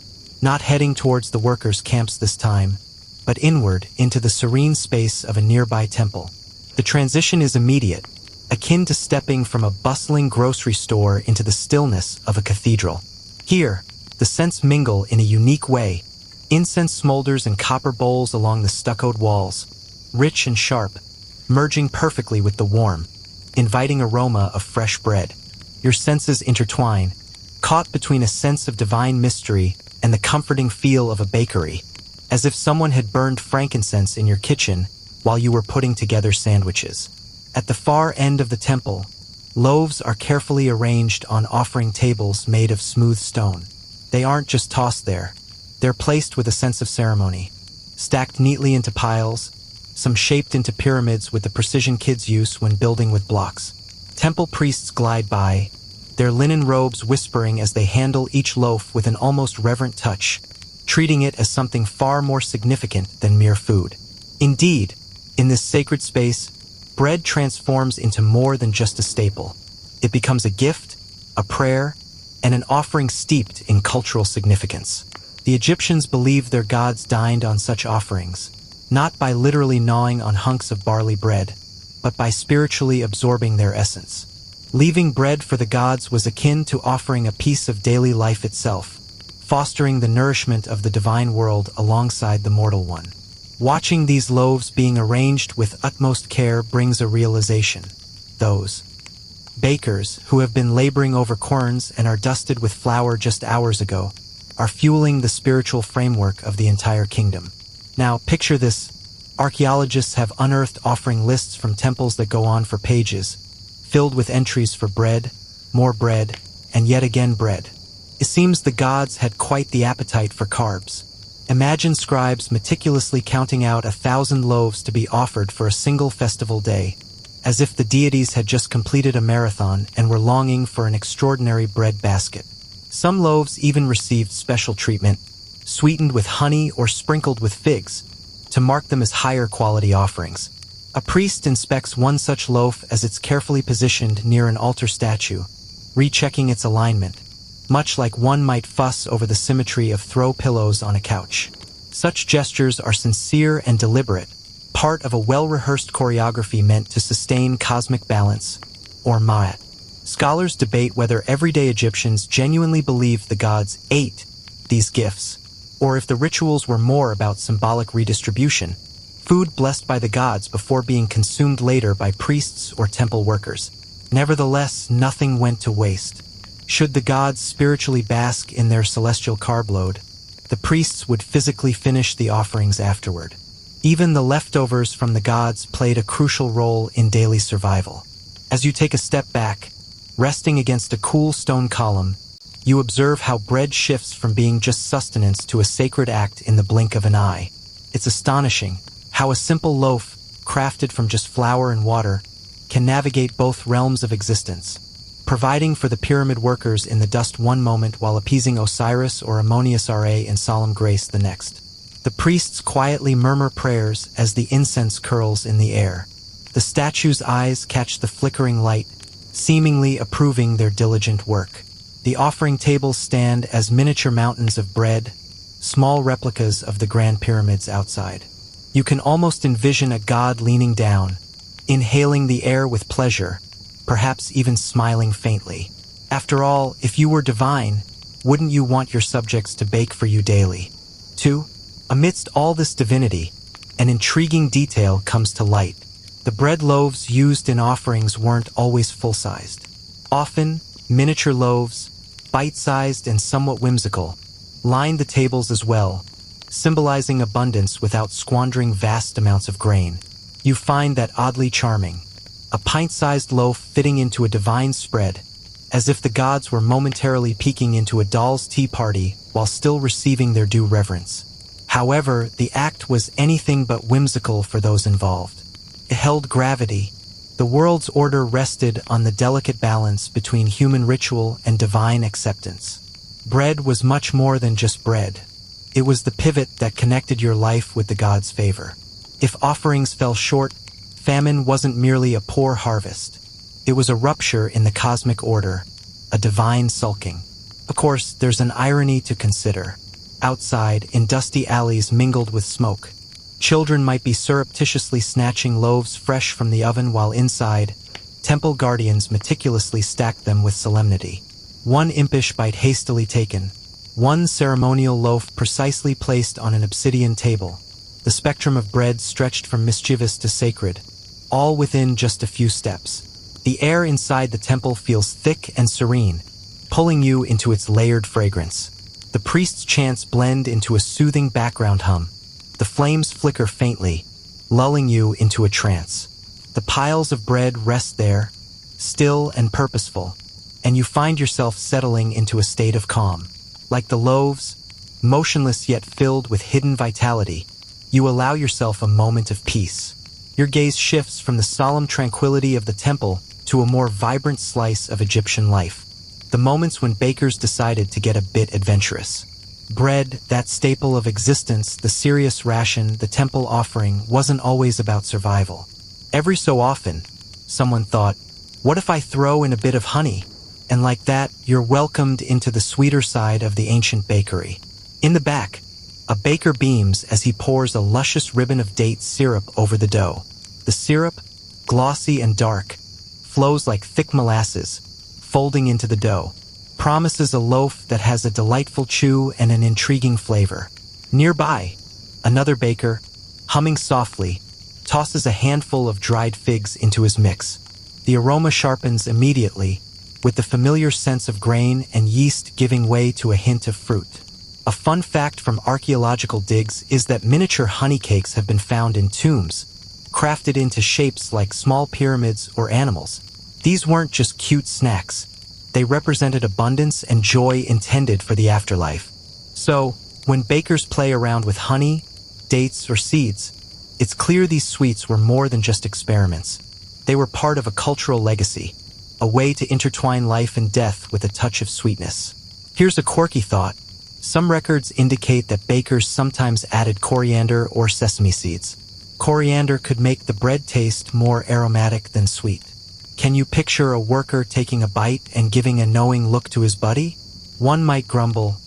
not heading towards the workers' camps this time, but inward into the serene space of a nearby temple. The transition is immediate, akin to stepping from a bustling grocery store into the stillness of a cathedral. Here, the scents mingle in a unique way. Incense smolders in copper bowls along the stuccoed walls, rich and sharp, merging perfectly with the warm, inviting aroma of fresh bread. Your senses intertwine, caught between a sense of divine mystery and the comforting feel of a bakery, as if someone had burned frankincense in your kitchen while you were putting together sandwiches. At the far end of the temple, loaves are carefully arranged on offering tables made of smooth stone. They aren't just tossed there. They're placed with a sense of ceremony, stacked neatly into piles, some shaped into pyramids with the precision kids use when building with blocks. Temple priests glide by, their linen robes whispering as they handle each loaf with an almost reverent touch, treating it as something far more significant than mere food. Indeed, in this sacred space, bread transforms into more than just a staple. It becomes a gift, a prayer, and an offering steeped in cultural significance. The Egyptians believed their gods dined on such offerings, not by literally gnawing on hunks of barley bread, but by spiritually absorbing their essence. Leaving bread for the gods was akin to offering a piece of daily life itself, fostering the nourishment of the divine world alongside the mortal one. Watching these loaves being arranged with utmost care brings a realization. Those bakers, who have been laboring over querns and are dusted with flour just hours ago, are fueling the spiritual framework of the entire kingdom. Now, picture this. Archaeologists have unearthed offering lists from temples that go on for pages, filled with entries for bread, more bread, and yet again bread. It seems the gods had quite the appetite for carbs. Imagine scribes meticulously counting out 1,000 loaves to be offered for a single festival day, as if the deities had just completed a marathon and were longing for an extraordinary bread basket. Some loaves even received special treatment, sweetened with honey or sprinkled with figs, to mark them as higher quality offerings. A priest inspects one such loaf as it's carefully positioned near an altar statue, rechecking its alignment, much like one might fuss over the symmetry of throw pillows on a couch. Such gestures are sincere and deliberate, part of a well-rehearsed choreography meant to sustain cosmic balance, or ma'at. Scholars debate whether everyday Egyptians genuinely believed the gods ate these gifts, or if the rituals were more about symbolic redistribution, food blessed by the gods before being consumed later by priests or temple workers. Nevertheless, nothing went to waste. Should the gods spiritually bask in their celestial carb load, the priests would physically finish the offerings afterward. Even the leftovers from the gods played a crucial role in daily survival. As you take a step back, resting against a cool stone column, you observe how bread shifts from being just sustenance to a sacred act in the blink of an eye. It's astonishing how a simple loaf, crafted from just flour and water, can navigate both realms of existence, providing for the pyramid workers in the dust one moment while appeasing Osiris or Ammonius Ra in solemn grace the next. The priests quietly murmur prayers as the incense curls in the air. The statue's eyes catch the flickering light, seemingly approving their diligent work. The offering tables stand as miniature mountains of bread, small replicas of the grand pyramids outside. You can almost envision a god leaning down, inhaling the air with pleasure, perhaps even smiling faintly. After all, if you were divine, wouldn't you want your subjects to bake for you daily? 2. Amidst all this divinity, an intriguing detail comes to light. The bread loaves used in offerings weren't always full-sized. Often, miniature loaves, bite-sized and somewhat whimsical, lined the tables as well, symbolizing abundance without squandering vast amounts of grain. You find that oddly charming. A pint-sized loaf fitting into a divine spread, as if the gods were momentarily peeking into a doll's tea party while still receiving their due reverence. However, the act was anything but whimsical for those involved. It held gravity. The world's order rested on the delicate balance between human ritual and divine acceptance. Bread was much more than just bread. It was the pivot that connected your life with the gods' favor. If offerings fell short, famine wasn't merely a poor harvest. It was a rupture in the cosmic order, a divine sulking. Of course, there's an irony to consider. Outside, in dusty alleys mingled with smoke, children might be surreptitiously snatching loaves fresh from the oven while inside, temple guardians meticulously stacked them with solemnity. One impish bite hastily taken, one ceremonial loaf precisely placed on an obsidian table, The spectrum of bread stretched from mischievous to sacred, all within just a few steps. The air inside the temple feels thick and serene, pulling you into its layered fragrance. The priest's chants blend into a soothing background hum. The flames flicker faintly, lulling you into a trance. The piles of bread rest there, still and purposeful, and you find yourself settling into a state of calm. Like the loaves, motionless yet filled with hidden vitality, you allow yourself a moment of peace. Your gaze shifts from the solemn tranquility of the temple to a more vibrant slice of Egyptian life. The moments when bakers decided to get a bit adventurous. Bread, that staple of existence, the serious ration, the temple offering, wasn't always about survival. Every so often, someone thought, what if I throw in a bit of honey? And like that, you're welcomed into the sweeter side of the ancient bakery. In the back, a baker beams as he pours a luscious ribbon of date syrup over the dough. The syrup, glossy and dark, flows like thick molasses, folding into the dough, promises a loaf that has a delightful chew and an intriguing flavor. Nearby, another baker, humming softly, tosses a handful of dried figs into his mix. The aroma sharpens immediately, with the familiar sense of grain and yeast giving way to a hint of fruit. A fun fact from archaeological digs is that miniature honey cakes have been found in tombs, crafted into shapes like small pyramids or animals. These weren't just cute snacks. They represented abundance and joy intended for the afterlife. So, when bakers play around with honey, dates, or seeds, it's clear these sweets were more than just experiments. They were part of a cultural legacy, a way to intertwine life and death with a touch of sweetness. Here's a quirky thought. Some records indicate that bakers sometimes added coriander or sesame seeds. Coriander could make the bread taste more aromatic than sweet. Can you picture a worker taking a bite and giving a knowing look to his buddy? One might grumble,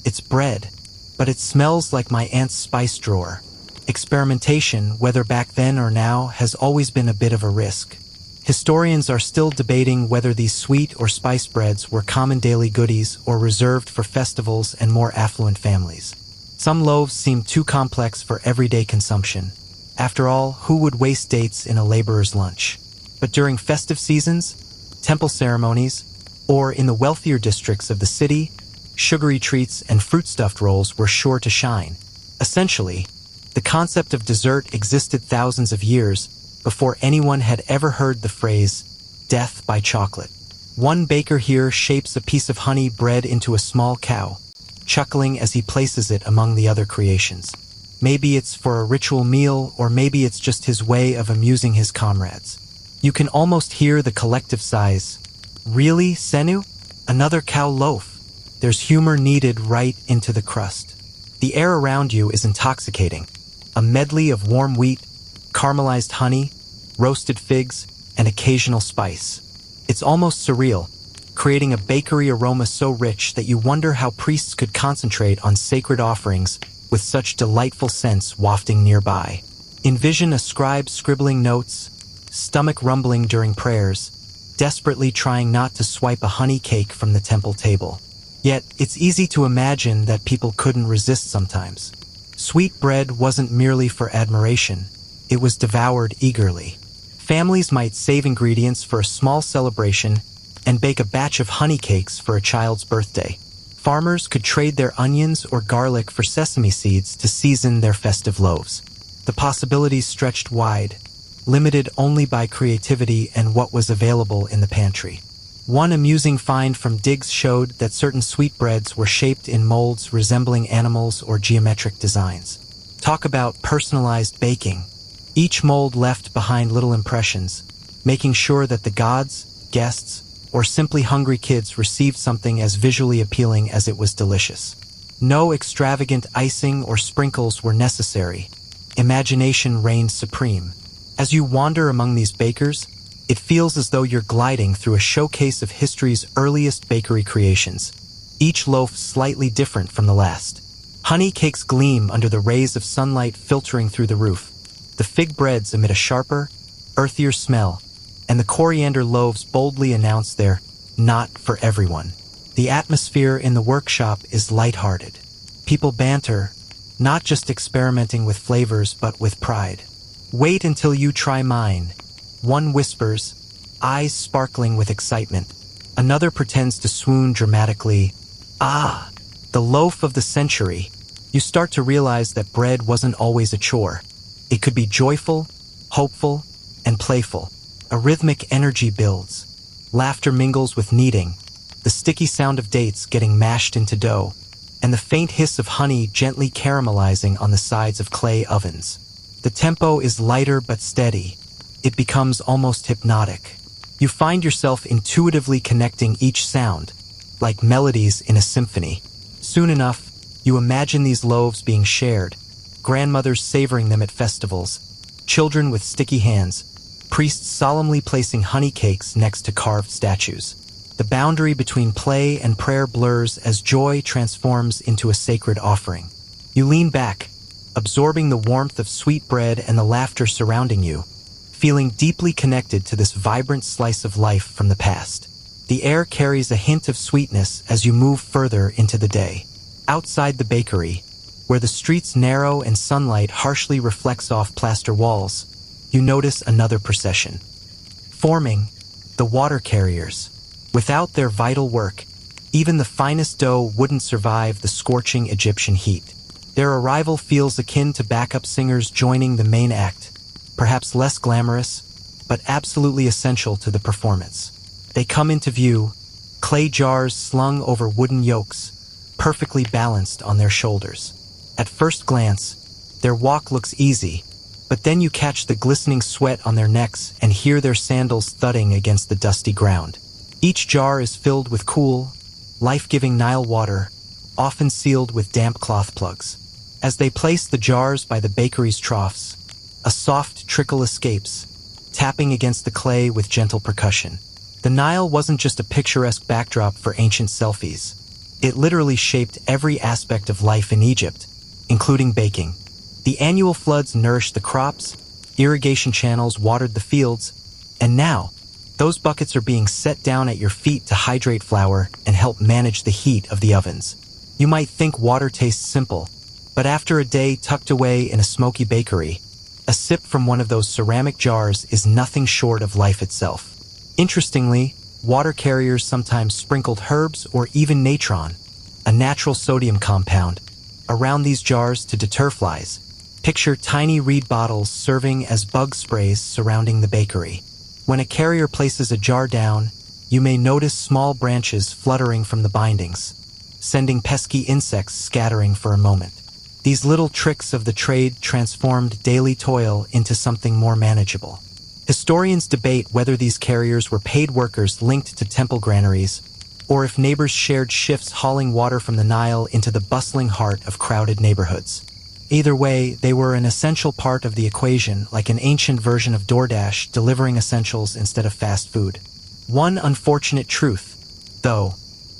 "It's bread, but it smells like my aunt's spice drawer." Experimentation, whether back then or now, has always been a bit of a risk. Historians are still debating whether these sweet or spice breads were common daily goodies or reserved for festivals and more affluent families. Some loaves seem too complex for everyday consumption. After all, who would waste dates in a laborer's lunch? But during festive seasons, temple ceremonies, or in the wealthier districts of the city, sugary treats and fruit-stuffed rolls were sure to shine. Essentially, the concept of dessert existed thousands of years before anyone had ever heard the phrase, death by chocolate. One baker here shapes a piece of honey bread into a small cow, chuckling as he places it among the other creations. Maybe it's for a ritual meal, or maybe it's just his way of amusing his comrades. You can almost hear the collective sighs. Really, Senu? Another cow loaf? There's humor kneaded right into the crust. The air around you is intoxicating. A medley of warm wheat, caramelized honey, roasted figs, and occasional spice. It's almost surreal, creating a bakery aroma so rich that you wonder how priests could concentrate on sacred offerings with such delightful scents wafting nearby. Envision a scribe scribbling notes, stomach rumbling during prayers, desperately trying not to swipe a honey cake from the temple table. Yet, it's easy to imagine that people couldn't resist sometimes. Sweet bread wasn't merely for admiration, it was devoured eagerly. Families might save ingredients for a small celebration and bake a batch of honey cakes for a child's birthday. Farmers could trade their onions or garlic for sesame seeds to season their festive loaves. The possibilities stretched wide, limited only by creativity and what was available in the pantry. One amusing find from digs showed that certain sweetbreads were shaped in molds resembling animals or geometric designs. Talk about personalized baking. Each mold left behind little impressions, making sure that the gods, guests, or simply hungry kids received something as visually appealing as it was delicious. No extravagant icing or sprinkles were necessary. Imagination reigned supreme. As you wander among these bakers, it feels as though you're gliding through a showcase of history's earliest bakery creations, each loaf slightly different from the last. Honey cakes gleam under the rays of sunlight filtering through the roof. The fig breads emit a sharper, earthier smell, and the coriander loaves boldly announce they're not for everyone. The atmosphere in the workshop is lighthearted. People banter, not just experimenting with flavors but with pride. Wait until you try mine. One whispers, eyes sparkling with excitement. Another pretends to swoon dramatically. Ah, the loaf of the century. You start to realize that bread wasn't always a chore. It could be joyful, hopeful, and playful. A rhythmic energy builds. Laughter mingles with kneading, the sticky sound of dates getting mashed into dough, and the faint hiss of honey gently caramelizing on the sides of clay ovens. The tempo is lighter but steady. It becomes almost hypnotic. You find yourself intuitively connecting each sound, like melodies in a symphony. Soon enough, you imagine these loaves being shared, grandmothers savoring them at festivals, children with sticky hands, priests solemnly placing honey cakes next to carved statues. The boundary between play and prayer blurs as joy transforms into a sacred offering. You lean back, absorbing the warmth of sweet bread and the laughter surrounding you, feeling deeply connected to this vibrant slice of life from the past. The air carries a hint of sweetness as you move further into the day. Outside the bakery, where the streets narrow and sunlight harshly reflects off plaster walls, you notice another procession. Forming, the water carriers. Without their vital work, even the finest dough wouldn't survive the scorching Egyptian heat. Their arrival feels akin to backup singers joining the main act, perhaps less glamorous, but absolutely essential to the performance. They come into view, clay jars slung over wooden yokes, perfectly balanced on their shoulders. At first glance, their walk looks easy, but then you catch the glistening sweat on their necks and hear their sandals thudding against the dusty ground. Each jar is filled with cool, life-giving Nile water, often sealed with damp cloth plugs. As they place the jars by the bakery's troughs, a soft trickle escapes, tapping against the clay with gentle percussion. The Nile wasn't just a picturesque backdrop for ancient selfies. It literally shaped every aspect of life in Egypt, including baking. The annual floods nourished the crops, irrigation channels watered the fields, and now, those buckets are being set down at your feet to hydrate flour and help manage the heat of the ovens. You might think water tastes simple, but after a day tucked away in a smoky bakery, a sip from one of those ceramic jars is nothing short of life itself. Interestingly, water carriers sometimes sprinkled herbs or even natron, a natural sodium compound, around these jars to deter flies. Picture tiny reed bottles serving as bug sprays surrounding the bakery. When a carrier places a jar down, you may notice small branches fluttering from the bindings, sending pesky insects scattering for a moment. These little tricks of the trade transformed daily toil into something more manageable. Historians debate whether these carriers were paid workers linked to temple granaries, or if neighbors shared shifts hauling water from the Nile into the bustling heart of crowded neighborhoods. Either way, they were an essential part of the equation, like an ancient version of DoorDash delivering essentials instead of fast food. One unfortunate truth, though,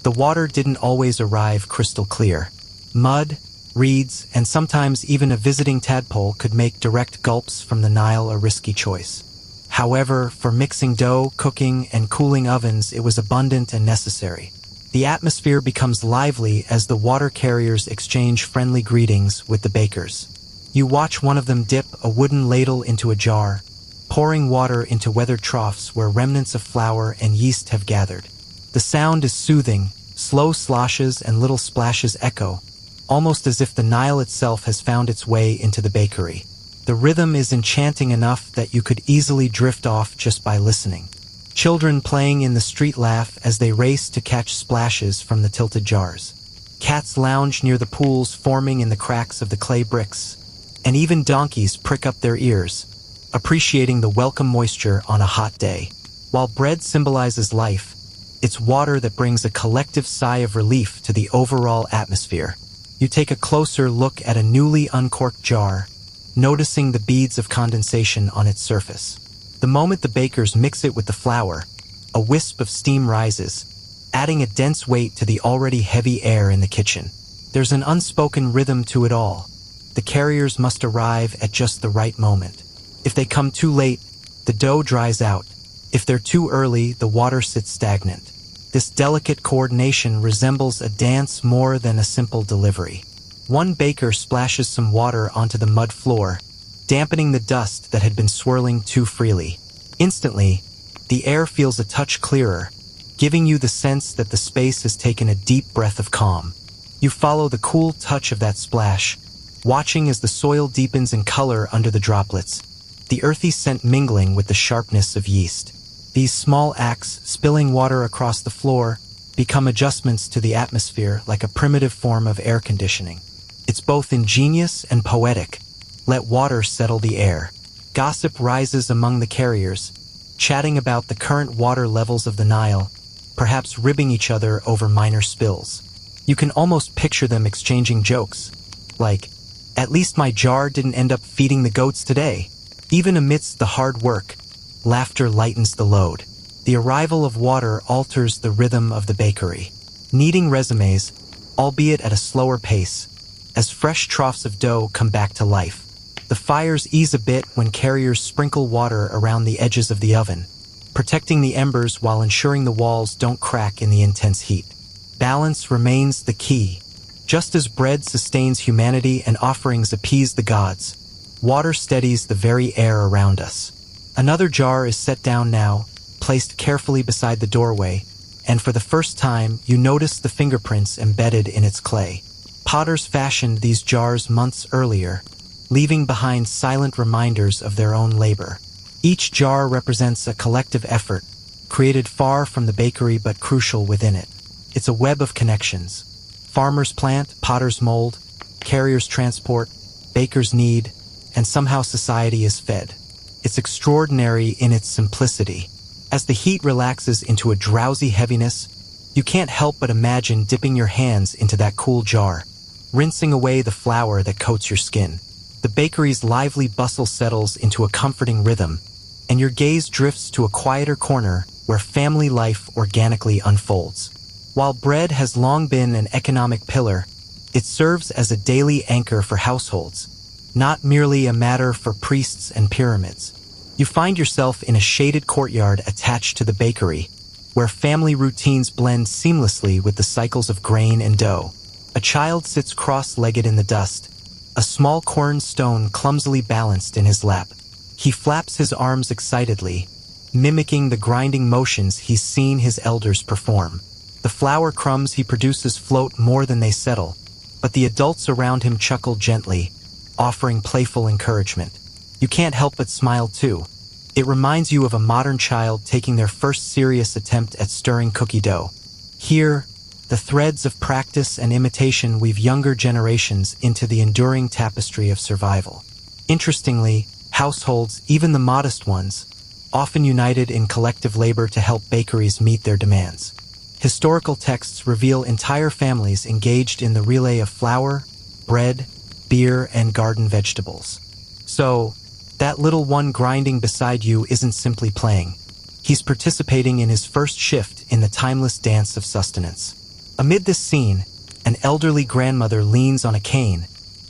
the water didn't always arrive crystal clear. Mud, reeds, and sometimes even a visiting tadpole could make direct gulps from the Nile a risky choice. However, for mixing dough, cooking, and cooling ovens, it was abundant and necessary. The atmosphere becomes lively as the water carriers exchange friendly greetings with the bakers. You watch one of them dip a wooden ladle into a jar, pouring water into weathered troughs where remnants of flour and yeast have gathered. The sound is soothing, slow sloshes and little splashes echo, almost as if the Nile itself has found its way into the bakery. The rhythm is enchanting enough that you could easily drift off just by listening. Children playing in the street laugh as they race to catch splashes from the tilted jars. Cats lounge near the pools forming in the cracks of the clay bricks, and even donkeys prick up their ears, appreciating the welcome moisture on a hot day. While bread symbolizes life, it's water that brings a collective sigh of relief to the overall atmosphere. You take a closer look at a newly uncorked jar, noticing the beads of condensation on its surface. The moment the bakers mix it with the flour, a wisp of steam rises, adding a dense weight to the already heavy air in the kitchen. There's an unspoken rhythm to it all. The carriers must arrive at just the right moment. If they come too late, the dough dries out. If they're too early, the water sits stagnant. This delicate coordination resembles a dance more than a simple delivery. One baker splashes some water onto the mud floor, dampening the dust that had been swirling too freely. Instantly, the air feels a touch clearer, giving you the sense that the space has taken a deep breath of calm. You follow the cool touch of that splash, watching as the soil deepens in color under the droplets, the earthy scent mingling with the sharpness of yeast. These small acts, spilling water across the floor, become adjustments to the atmosphere like a primitive form of air conditioning. It's both ingenious and poetic. Let water settle the air. Gossip rises among the carriers, chatting about the current water levels of the Nile, perhaps ribbing each other over minor spills. You can almost picture them exchanging jokes, like, "At least my jar didn't end up feeding the goats today." Even amidst the hard work, laughter lightens the load. The arrival of water alters the rhythm of the bakery. Kneading resumes, albeit at a slower pace, as fresh troughs of dough come back to life. The fires ease a bit when carriers sprinkle water around the edges of the oven, protecting the embers while ensuring the walls don't crack in the intense heat. Balance remains the key. Just as bread sustains humanity and offerings appease the gods, water steadies the very air around us. Another jar is set down now, placed carefully beside the doorway, and for the first time you notice the fingerprints embedded in its clay. Potters fashioned these jars months earlier, leaving behind silent reminders of their own labor. Each jar represents a collective effort, created far from the bakery but crucial within it. It's a web of connections. Farmers plant, potters mold, carriers transport, bakers knead, and somehow society is fed. It's extraordinary in its simplicity. As the heat relaxes into a drowsy heaviness, you can't help but imagine dipping your hands into that cool jar, rinsing away the flour that coats your skin. The bakery's lively bustle settles into a comforting rhythm, and your gaze drifts to a quieter corner where family life organically unfolds. While bread has long been an economic pillar, it serves as a daily anchor for households, not merely a matter for priests and pyramids. You find yourself in a shaded courtyard attached to the bakery, where family routines blend seamlessly with the cycles of grain and dough. A child sits cross-legged in the dust, a small Quern stone clumsily balanced in his lap. He flaps his arms excitedly, mimicking the grinding motions he's seen his elders perform. The flour crumbs he produces float more than they settle, but the adults around him chuckle gently, offering playful encouragement. You can't help but smile too. It reminds you of a modern child taking their first serious attempt at stirring cookie dough. Here, the threads of practice and imitation weave younger generations into the enduring tapestry of survival. Interestingly, households, even the modest ones, often united in collective labor to help bakeries meet their demands. Historical texts reveal entire families engaged in the relay of flour, bread, beer, and garden vegetables. So, that little one grinding beside you isn't simply playing. He's participating in his first shift in the timeless dance of sustenance. Amid this scene, an elderly grandmother leans on a cane,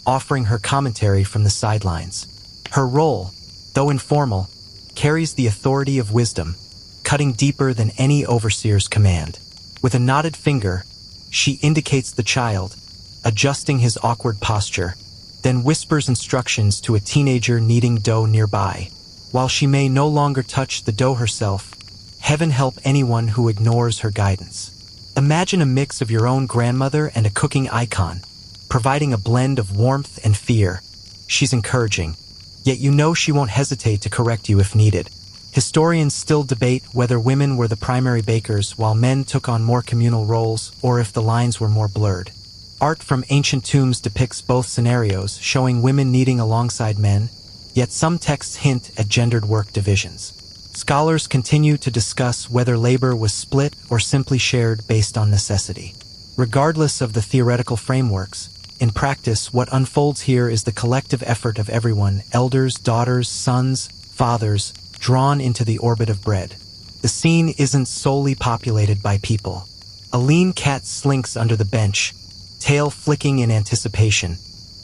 offering her commentary from the sidelines. Her role, though informal, carries the authority of wisdom, cutting deeper than any overseer's command. With a knotted finger, she indicates the child, adjusting his awkward posture, then whispers instructions to a teenager kneading dough nearby. While she may no longer touch the dough herself, heaven help anyone who ignores her guidance. Imagine a mix of your own grandmother and a cooking icon, providing a blend of warmth and fear. She's encouraging, yet you know she won't hesitate to correct you if needed. Historians still debate whether women were the primary bakers while men took on more communal roles, or if the lines were more blurred. Art from ancient tombs depicts both scenarios, showing women kneading alongside men, yet some texts hint at gendered work divisions. Scholars continue to discuss whether labor was split or simply shared based on necessity. Regardless of the theoretical frameworks, in practice, what unfolds here is the collective effort of everyone, elders, daughters, sons, fathers, drawn into the orbit of bread. The scene isn't solely populated by people. A lean cat slinks under the bench, tail flicking in anticipation,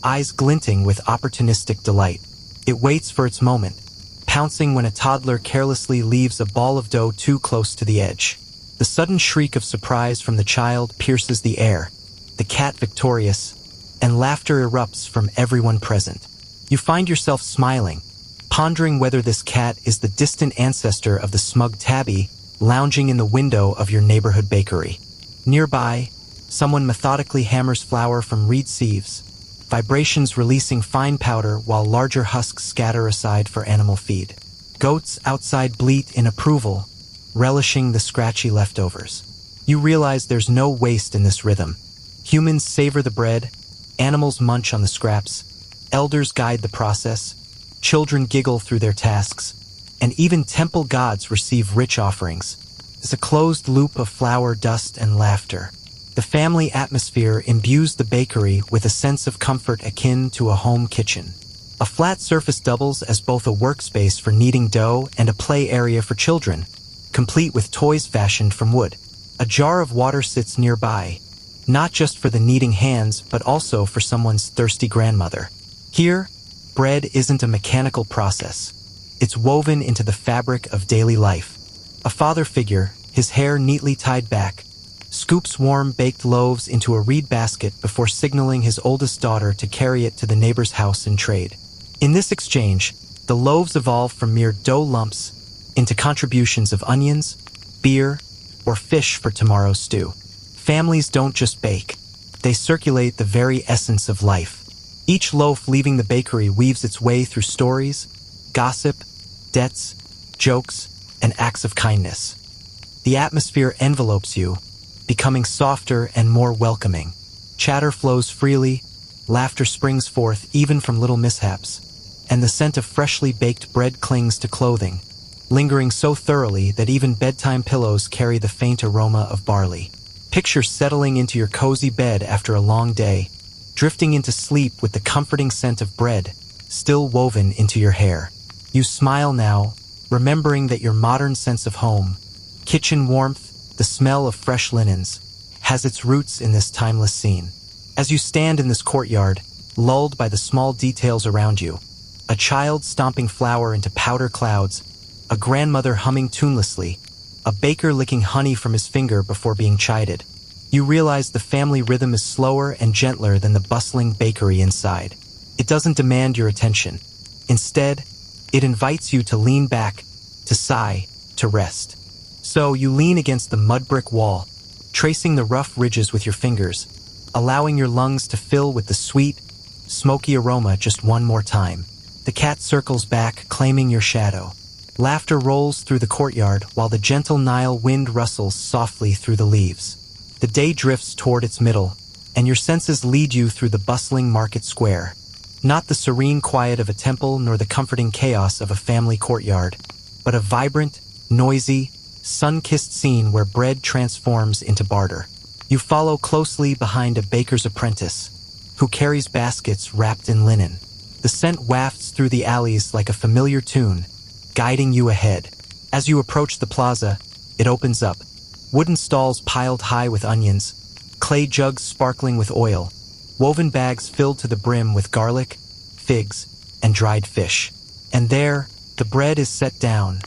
eyes glinting with opportunistic delight. It waits for its moment, pouncing when a toddler carelessly leaves a ball of dough too close to the edge. The sudden shriek of surprise from the child pierces the air, the cat victorious, and laughter erupts from everyone present. You find yourself smiling, pondering whether this cat is the distant ancestor of the smug tabby lounging in the window of your neighborhood bakery. Nearby, someone methodically hammers flour from reed sieves, vibrations releasing fine powder while larger husks scatter aside for animal feed. Goats outside bleat in approval, relishing the scratchy leftovers. You realize there's no waste in this rhythm. Humans savor the bread, animals munch on the scraps, elders guide the process, children giggle through their tasks, and even temple gods receive rich offerings. It's a closed loop of flour, dust, and laughter. The family atmosphere imbues the bakery with a sense of comfort akin to a home kitchen. A flat surface doubles as both a workspace for kneading dough and a play area for children, complete with toys fashioned from wood. A jar of water sits nearby, not just for the kneading hands, but also for someone's thirsty grandmother. Here, bread isn't a mechanical process. It's woven into the fabric of daily life. A father figure, his hair neatly tied back, scoops warm baked loaves into a reed basket before signaling his oldest daughter to carry it to the neighbor's house in trade. In this exchange, the loaves evolve from mere dough lumps into contributions of onions, beer, or fish for tomorrow's stew. Families don't just bake, they circulate the very essence of life. Each loaf leaving the bakery weaves its way through stories, gossip, debts, jokes, and acts of kindness. The atmosphere envelopes you, becoming softer and more welcoming. Chatter flows freely, laughter springs forth even from little mishaps, and the scent of freshly baked bread clings to clothing, lingering so thoroughly that even bedtime pillows carry the faint aroma of barley. Picture settling into your cozy bed after a long day, drifting into sleep with the comforting scent of bread still woven into your hair. You smile now, remembering that your modern sense of home, kitchen warmth, the smell of fresh linens, has its roots in this timeless scene. As you stand in this courtyard, lulled by the small details around you, a child stomping flour into powder clouds, a grandmother humming tunelessly, a baker licking honey from his finger before being chided, you realize the family rhythm is slower and gentler than the bustling bakery inside. It doesn't demand your attention. Instead, it invites you to lean back, to sigh, to rest. So you lean against the mud brick wall, tracing the rough ridges with your fingers, allowing your lungs to fill with the sweet, smoky aroma just one more time. The cat circles back, claiming your shadow. Laughter rolls through the courtyard while the gentle Nile wind rustles softly through the leaves. The day drifts toward its middle, and your senses lead you through the bustling market square. Not the serene quiet of a temple nor the comforting chaos of a family courtyard, but a vibrant, noisy, sun-kissed scene where bread transforms into barter. You follow closely behind a baker's apprentice, who carries baskets wrapped in linen. The scent wafts through the alleys like a familiar tune, guiding you ahead. As you approach the plaza, it opens up. Wooden stalls piled high with onions, clay jugs sparkling with oil, woven bags filled to the brim with garlic, figs, and dried fish. And there, the bread is set down,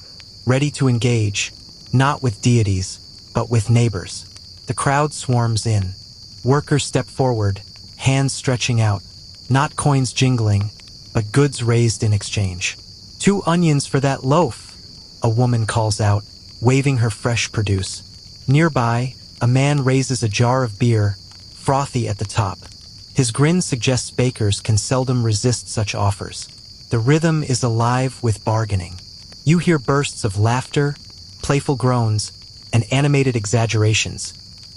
ready to engage, not with deities, but with neighbors. The crowd swarms in. Workers step forward, hands stretching out, not coins jingling, but goods raised in exchange. 2 onions for that loaf, a woman calls out, waving her fresh produce. Nearby, a man raises a jar of beer, frothy at the top. His grin suggests bakers can seldom resist such offers. The rhythm is alive with bargaining. You hear bursts of laughter, playful groans, and animated exaggerations.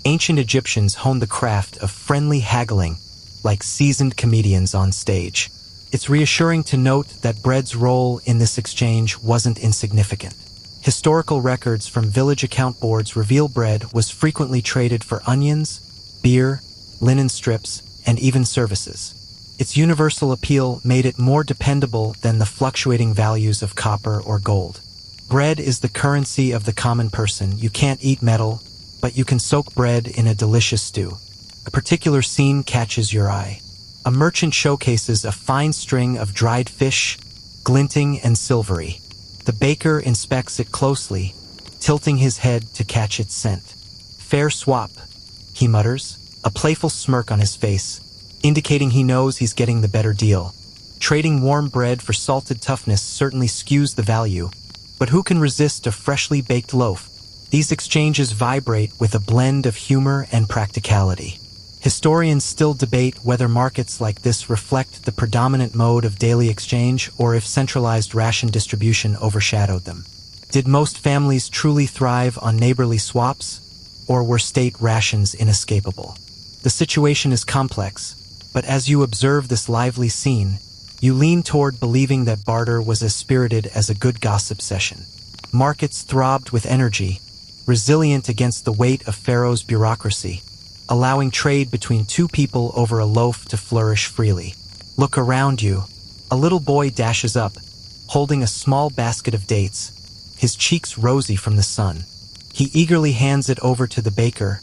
Ancient Egyptians honed the craft of friendly haggling like seasoned comedians on stage. It's reassuring to note that bread's role in this exchange wasn't insignificant. Historical records from village account boards reveal bread was frequently traded for onions, beer, linen strips, and even services. Its universal appeal made it more dependable than the fluctuating values of copper or gold. Bread is the currency of the common person. You can't eat metal, but you can soak bread in a delicious stew. A particular scene catches your eye. A merchant showcases a fine string of dried fish, glinting and silvery. The baker inspects it closely, tilting his head to catch its scent. "Fair swap," he mutters, a playful smirk on his face, indicating he knows he's getting the better deal. Trading warm bread for salted toughness certainly skews the value, but who can resist a freshly baked loaf? These exchanges vibrate with a blend of humor and practicality. Historians still debate whether markets like this reflect the predominant mode of daily exchange or if centralized ration distribution overshadowed them. Did most families truly thrive on neighborly swaps, or were state rations inescapable? The situation is complex, but as you observe this lively scene, you lean toward believing that barter was as spirited as a good gossip session. Markets throbbed with energy, resilient against the weight of Pharaoh's bureaucracy, allowing trade between two people over a loaf to flourish freely. Look around you. A little boy dashes up, holding a small basket of dates, his cheeks rosy from the sun. He eagerly hands it over to the baker,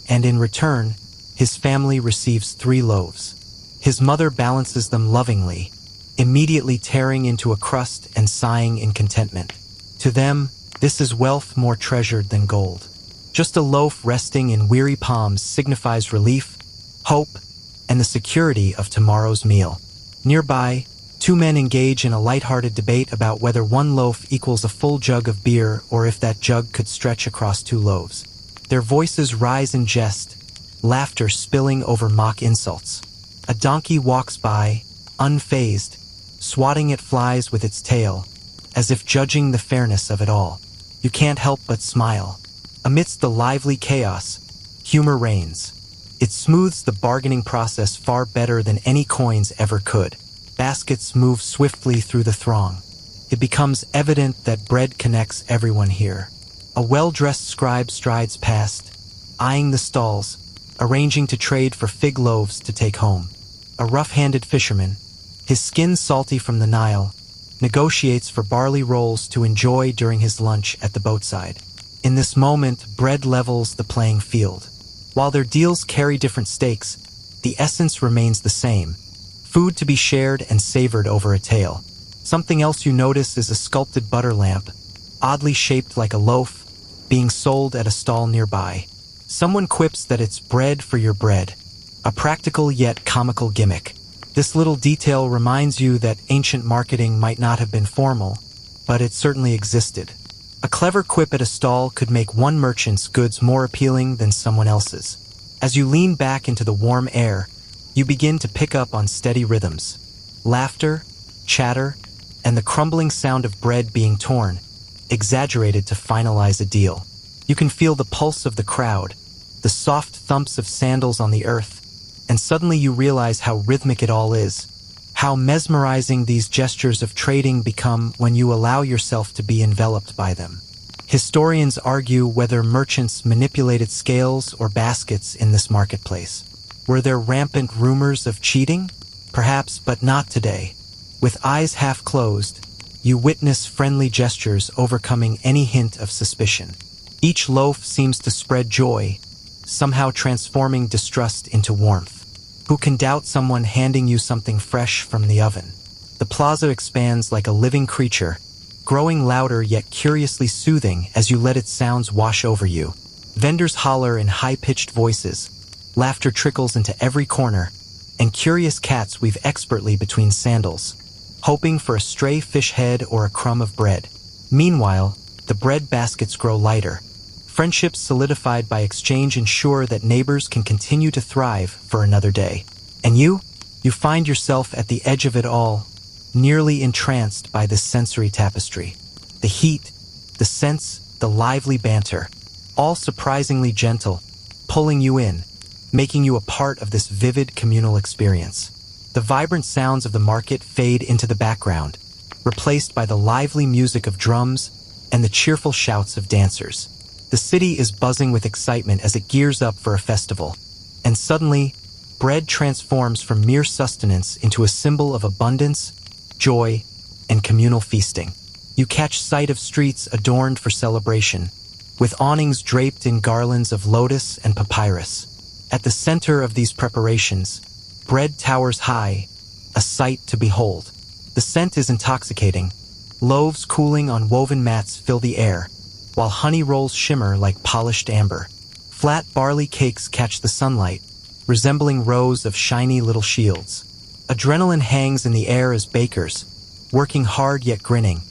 and in return, his family receives 3 loaves. His mother balances them lovingly, immediately tearing into a crust and sighing in contentment. To them, this is wealth more treasured than gold. Just a loaf resting in weary palms signifies relief, hope, and the security of tomorrow's meal. Nearby, 2 men engage in a light-hearted debate about whether 1 loaf equals a full jug of beer or if that jug could stretch across 2 loaves. Their voices rise in jest, laughter spilling over mock insults. A donkey walks by, unfazed, swatting at flies with its tail, as if judging the fairness of it all. You can't help but smile. Amidst the lively chaos, humor reigns. It smooths the bargaining process far better than any coins ever could. Baskets move swiftly through the throng. It becomes evident that bread connects everyone here. A well-dressed scribe strides past, eyeing the stalls, arranging to trade for fig loaves to take home. A rough-handed fisherman, his skin salty from the Nile, negotiates for barley rolls to enjoy during his lunch at the boatside. In this moment, bread levels the playing field. While their deals carry different stakes, the essence remains the same: food to be shared and savored over a tale. Something else you notice is a sculpted butter lamp, oddly shaped like a loaf, being sold at a stall nearby. Someone quips that it's bread for your bread, a practical yet comical gimmick. This little detail reminds you that ancient marketing might not have been formal, but it certainly existed. A clever quip at a stall could make one merchant's goods more appealing than someone else's. As you lean back into the warm air, you begin to pick up on steady rhythms. Laughter, chatter, and the crumbling sound of bread being torn, exaggerated to finalize a deal. You can feel the pulse of the crowd, the soft thumps of sandals on the earth, and suddenly you realize how rhythmic it all is, how mesmerizing these gestures of trading become when you allow yourself to be enveloped by them. Historians argue whether merchants manipulated scales or baskets in this marketplace. Were there rampant rumors of cheating? Perhaps, but not today. With eyes half closed, you witness friendly gestures overcoming any hint of suspicion. Each loaf seems to spread joy, somehow transforming distrust into warmth. Who can doubt someone handing you something fresh from the oven? The plaza expands like a living creature, growing louder yet curiously soothing as you let its sounds wash over you. Vendors holler in high-pitched voices, laughter trickles into every corner, and curious cats weave expertly between sandals, hoping for a stray fish head or a crumb of bread. Meanwhile, the bread baskets grow lighter. Friendships solidified by exchange ensure that neighbors can continue to thrive for another day. And you find yourself at the edge of it all, nearly entranced by this sensory tapestry. The heat, the scents, the lively banter, all surprisingly gentle, pulling you in, making you a part of this vivid communal experience. The vibrant sounds of the market fade into the background, replaced by the lively music of drums and the cheerful shouts of dancers. The city is buzzing with excitement as it gears up for a festival, and suddenly, bread transforms from mere sustenance into a symbol of abundance, joy, and communal feasting. You catch sight of streets adorned for celebration, with awnings draped in garlands of lotus and papyrus. At the center of these preparations, bread towers high, a sight to behold. The scent is intoxicating. Loaves cooling on woven mats fill the air, while honey rolls shimmer like polished amber. Flat barley cakes catch the sunlight, resembling rows of shiny little shields. Adrenaline hangs in the air as bakers, working hard yet grinning,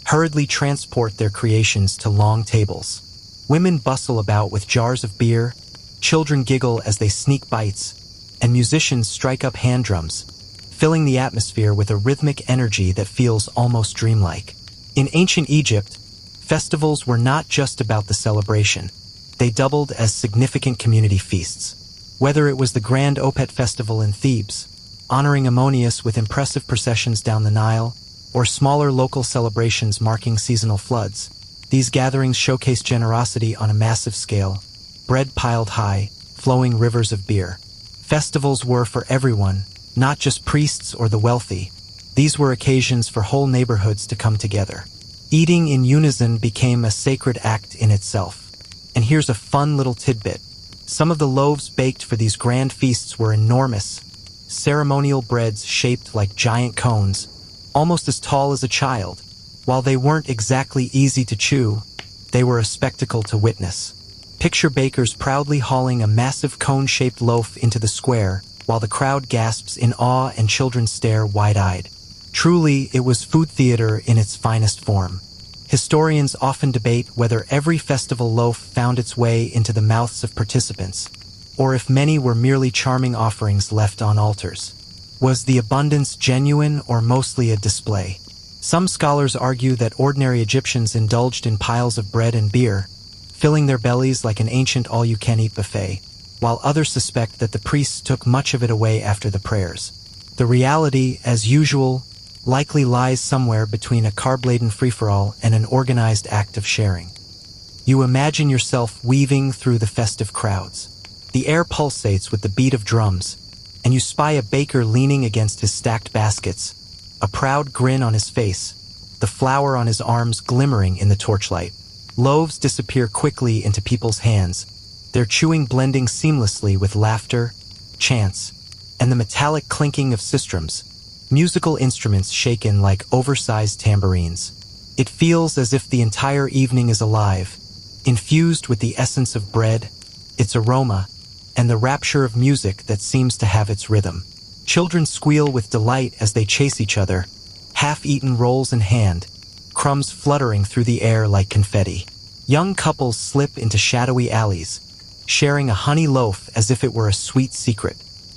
hurriedly transport their creations to long tables. Women bustle about with jars of beer, children giggle as they sneak bites, and musicians strike up hand drums, filling the atmosphere with a rhythmic energy that feels almost dreamlike. In ancient Egypt, festivals were not just about the celebration. They doubled as significant community feasts. Whether it was the Grand Opet Festival in Thebes, honoring Ammonius with impressive processions down the Nile, or smaller local celebrations marking seasonal floods, these gatherings showcase generosity on a massive scale, bread piled high, flowing rivers of beer. Festivals were for everyone, not just priests or the wealthy. These were occasions for whole neighborhoods to come together. Eating in unison became a sacred act in itself. And here's a fun little tidbit. Some of the loaves baked for these grand feasts were enormous, ceremonial breads shaped like giant cones, almost as tall as a child. While they weren't exactly easy to chew, they were a spectacle to witness. Picture bakers proudly hauling a massive cone-shaped loaf into the square, while the crowd gasps in awe and children stare wide-eyed. Truly, it was food theater in its finest form. Historians often debate whether every festival loaf found its way into the mouths of participants, or if many were merely charming offerings left on altars. Was the abundance genuine or mostly a display? Some scholars argue that ordinary Egyptians indulged in piles of bread and beer, filling their bellies like an ancient all-you-can-eat buffet, while others suspect that the priests took much of it away after the prayers. The reality, as usual, likely lies somewhere between a carb-laden free-for-all and an organized act of sharing. You imagine yourself weaving through the festive crowds. The air pulsates with the beat of drums, and you spy a baker leaning against his stacked baskets, a proud grin on his face, the flour on his arms glimmering in the torchlight. Loaves disappear quickly into people's hands, their chewing blending seamlessly with laughter, chants, and the metallic clinking of sistrums, musical instruments shaken like oversized tambourines. It feels as if the entire evening is alive, infused with the essence of bread, its aroma, and the rapture of music that seems to have its rhythm. Children squeal with delight as they chase each other, half-eaten rolls in hand, crumbs fluttering through the air like confetti. Young couples slip into shadowy alleys, sharing a honey loaf as if it were a sweet secret.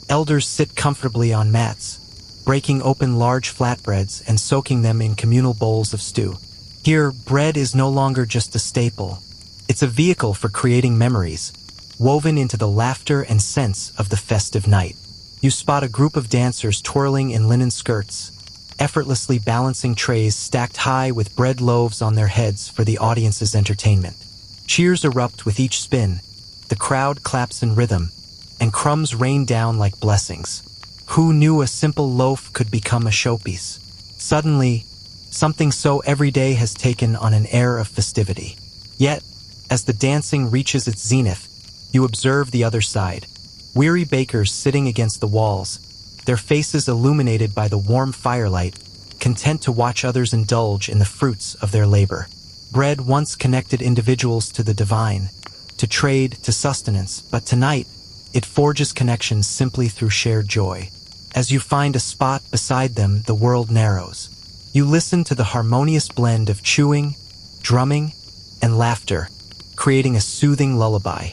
Elders sit comfortably on mats, breaking open large flatbreads and soaking them in communal bowls of stew. Here, bread is no longer just a staple. It's a vehicle for creating memories, woven into the laughter and sense of the festive night. You spot a group of dancers twirling in linen skirts, effortlessly balancing trays stacked high with bread loaves on their heads for the audience's entertainment. Cheers erupt with each spin, the crowd claps in rhythm, and crumbs rain down like blessings. Who knew a simple loaf could become a showpiece? Suddenly, something so everyday has taken on an air of festivity. Yet, as the dancing reaches its zenith, you observe the other side. Weary bakers sitting against the walls, their faces illuminated by the warm firelight, content to watch others indulge in the fruits of their labor. Bread once connected individuals to the divine, to trade, to sustenance, but tonight, it forges connections simply through shared joy. As you find a spot beside them, the world narrows. You listen to the harmonious blend of chewing, drumming, and laughter, creating a soothing lullaby.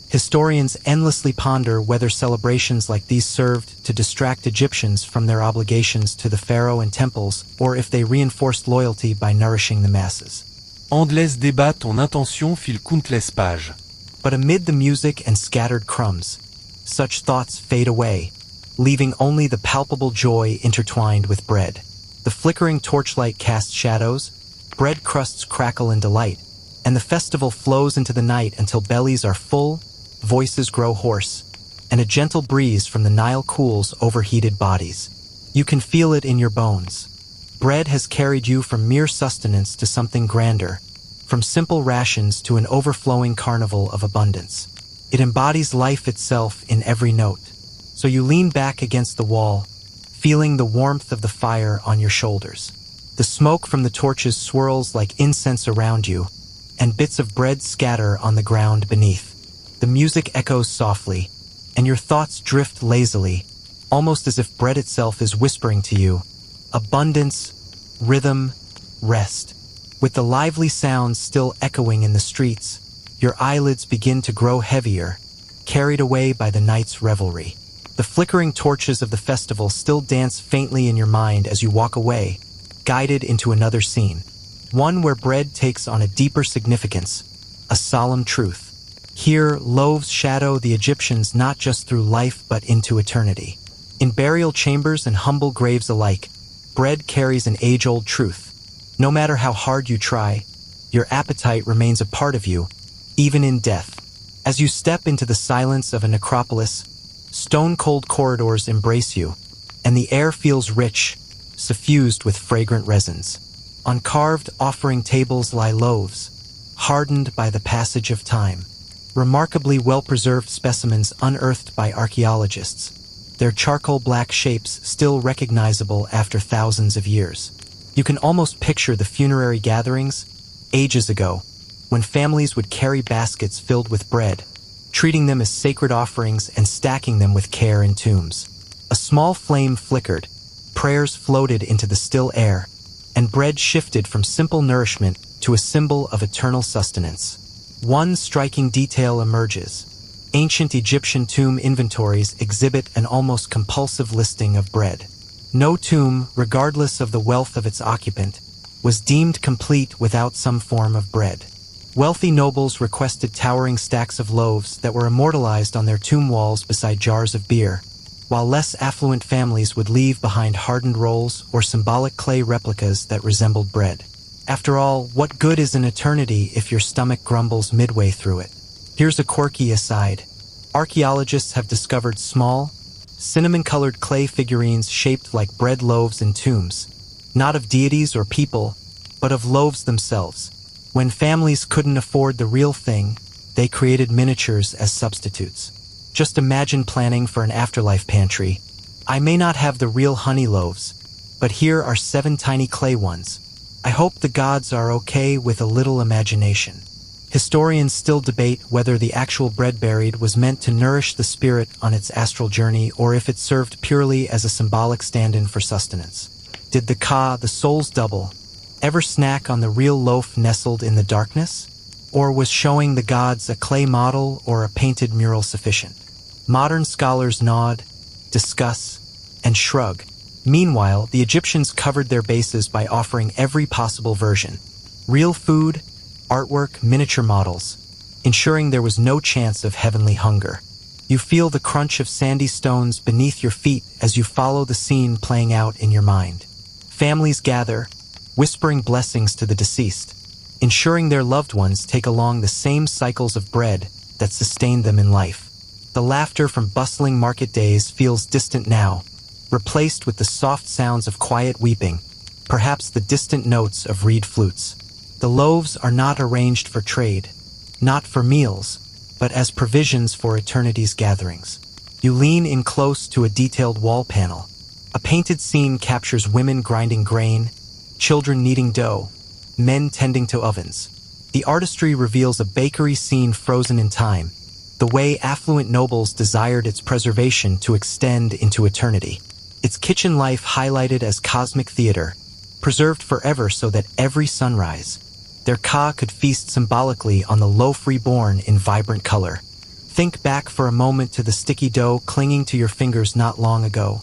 Historians endlessly ponder whether celebrations like these served to distract Egyptians from their obligations to the pharaoh and temples, or if they reinforced loyalty by nourishing the masses. Endless débat ton intention file countless pages. But amid the music and scattered crumbs, such thoughts fade away, leaving only the palpable joy intertwined with bread. The flickering torchlight casts shadows, bread crusts crackle in delight, and the festival flows into the night until bellies are full, voices grow hoarse, and a gentle breeze from the Nile cools overheated bodies. You can feel it in your bones. Bread has carried you from mere sustenance to something grander, from simple rations to an overflowing carnival of abundance. It embodies life itself in every note. So you lean back against the wall, feeling the warmth of the fire on your shoulders. The smoke from the torches swirls like incense around you, and bits of bread scatter on the ground beneath. The music echoes softly, and your thoughts drift lazily, almost as if bread itself is whispering to you, abundance, rhythm, rest. With the lively sounds still echoing in the streets, your eyelids begin to grow heavier, carried away by the night's revelry. The flickering torches of the festival still dance faintly in your mind as you walk away, guided into another scene, one where bread takes on a deeper significance, a solemn truth. Here, loaves shadow the Egyptians not just through life but into eternity. In burial chambers and humble graves alike, bread carries an age-old truth. No matter how hard you try, your appetite remains a part of you, even in death. As you step into the silence of a necropolis, stone-cold corridors embrace you, and the air feels rich, suffused with fragrant resins. On carved offering tables lie loaves, hardened by the passage of time, remarkably well-preserved specimens unearthed by archaeologists, their charcoal-black shapes still recognizable after thousands of years. You can almost picture the funerary gatherings, ages ago, when families would carry baskets filled with bread, treating them as sacred offerings and stacking them with care in tombs. A small flame flickered, prayers floated into the still air, and bread shifted from simple nourishment to a symbol of eternal sustenance. One striking detail emerges. Ancient Egyptian tomb inventories exhibit an almost compulsive listing of bread. No tomb, regardless of the wealth of its occupant, was deemed complete without some form of bread. Wealthy nobles requested towering stacks of loaves that were immortalized on their tomb walls beside jars of beer, while less affluent families would leave behind hardened rolls or symbolic clay replicas that resembled bread. After all, what good is an eternity if your stomach grumbles midway through it? Here's a quirky aside. Archaeologists have discovered small, cinnamon-colored clay figurines shaped like bread loaves in tombs, not of deities or people, but of loaves themselves. When families couldn't afford the real thing, they created miniatures as substitutes. Just imagine planning for an afterlife pantry. I may not have the real honey loaves, but here are 7 tiny clay ones. I hope the gods are okay with a little imagination. Historians still debate whether the actual bread buried was meant to nourish the spirit on its astral journey or if it served purely as a symbolic stand-in for sustenance. Did the Ka, the soul's double, ever snack on the real loaf nestled in the darkness? Or was showing the gods a clay model or a painted mural sufficient? Modern scholars nod, discuss, and shrug. Meanwhile, the Egyptians covered their bases by offering every possible version. Real food, artwork, miniature models, ensuring there was no chance of heavenly hunger. You feel the crunch of sandy stones beneath your feet as you follow the scene playing out in your mind. Families gather, whispering blessings to the deceased, ensuring their loved ones take along the same cycles of bread that sustained them in life. The laughter from bustling market days feels distant now, replaced with the soft sounds of quiet weeping, perhaps the distant notes of reed flutes. The loaves are not arranged for trade, not for meals, but as provisions for eternity's gatherings. You lean in close to a detailed wall panel. A painted scene captures women grinding grain, children kneading dough, men tending to ovens. The artistry reveals a bakery scene frozen in time, the way affluent nobles desired its preservation to extend into eternity. Its kitchen life highlighted as cosmic theater, preserved forever so that every sunrise, their Ka could feast symbolically on the loaf reborn in vibrant color. Think back for a moment to the sticky dough clinging to your fingers not long ago,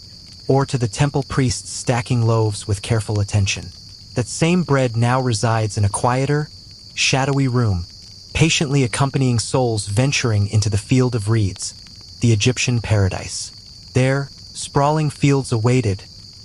or to the temple priests stacking loaves with careful attention. That same bread now resides in a quieter, shadowy room, patiently accompanying souls venturing into the field of reeds, the Egyptian paradise. There, sprawling fields awaited,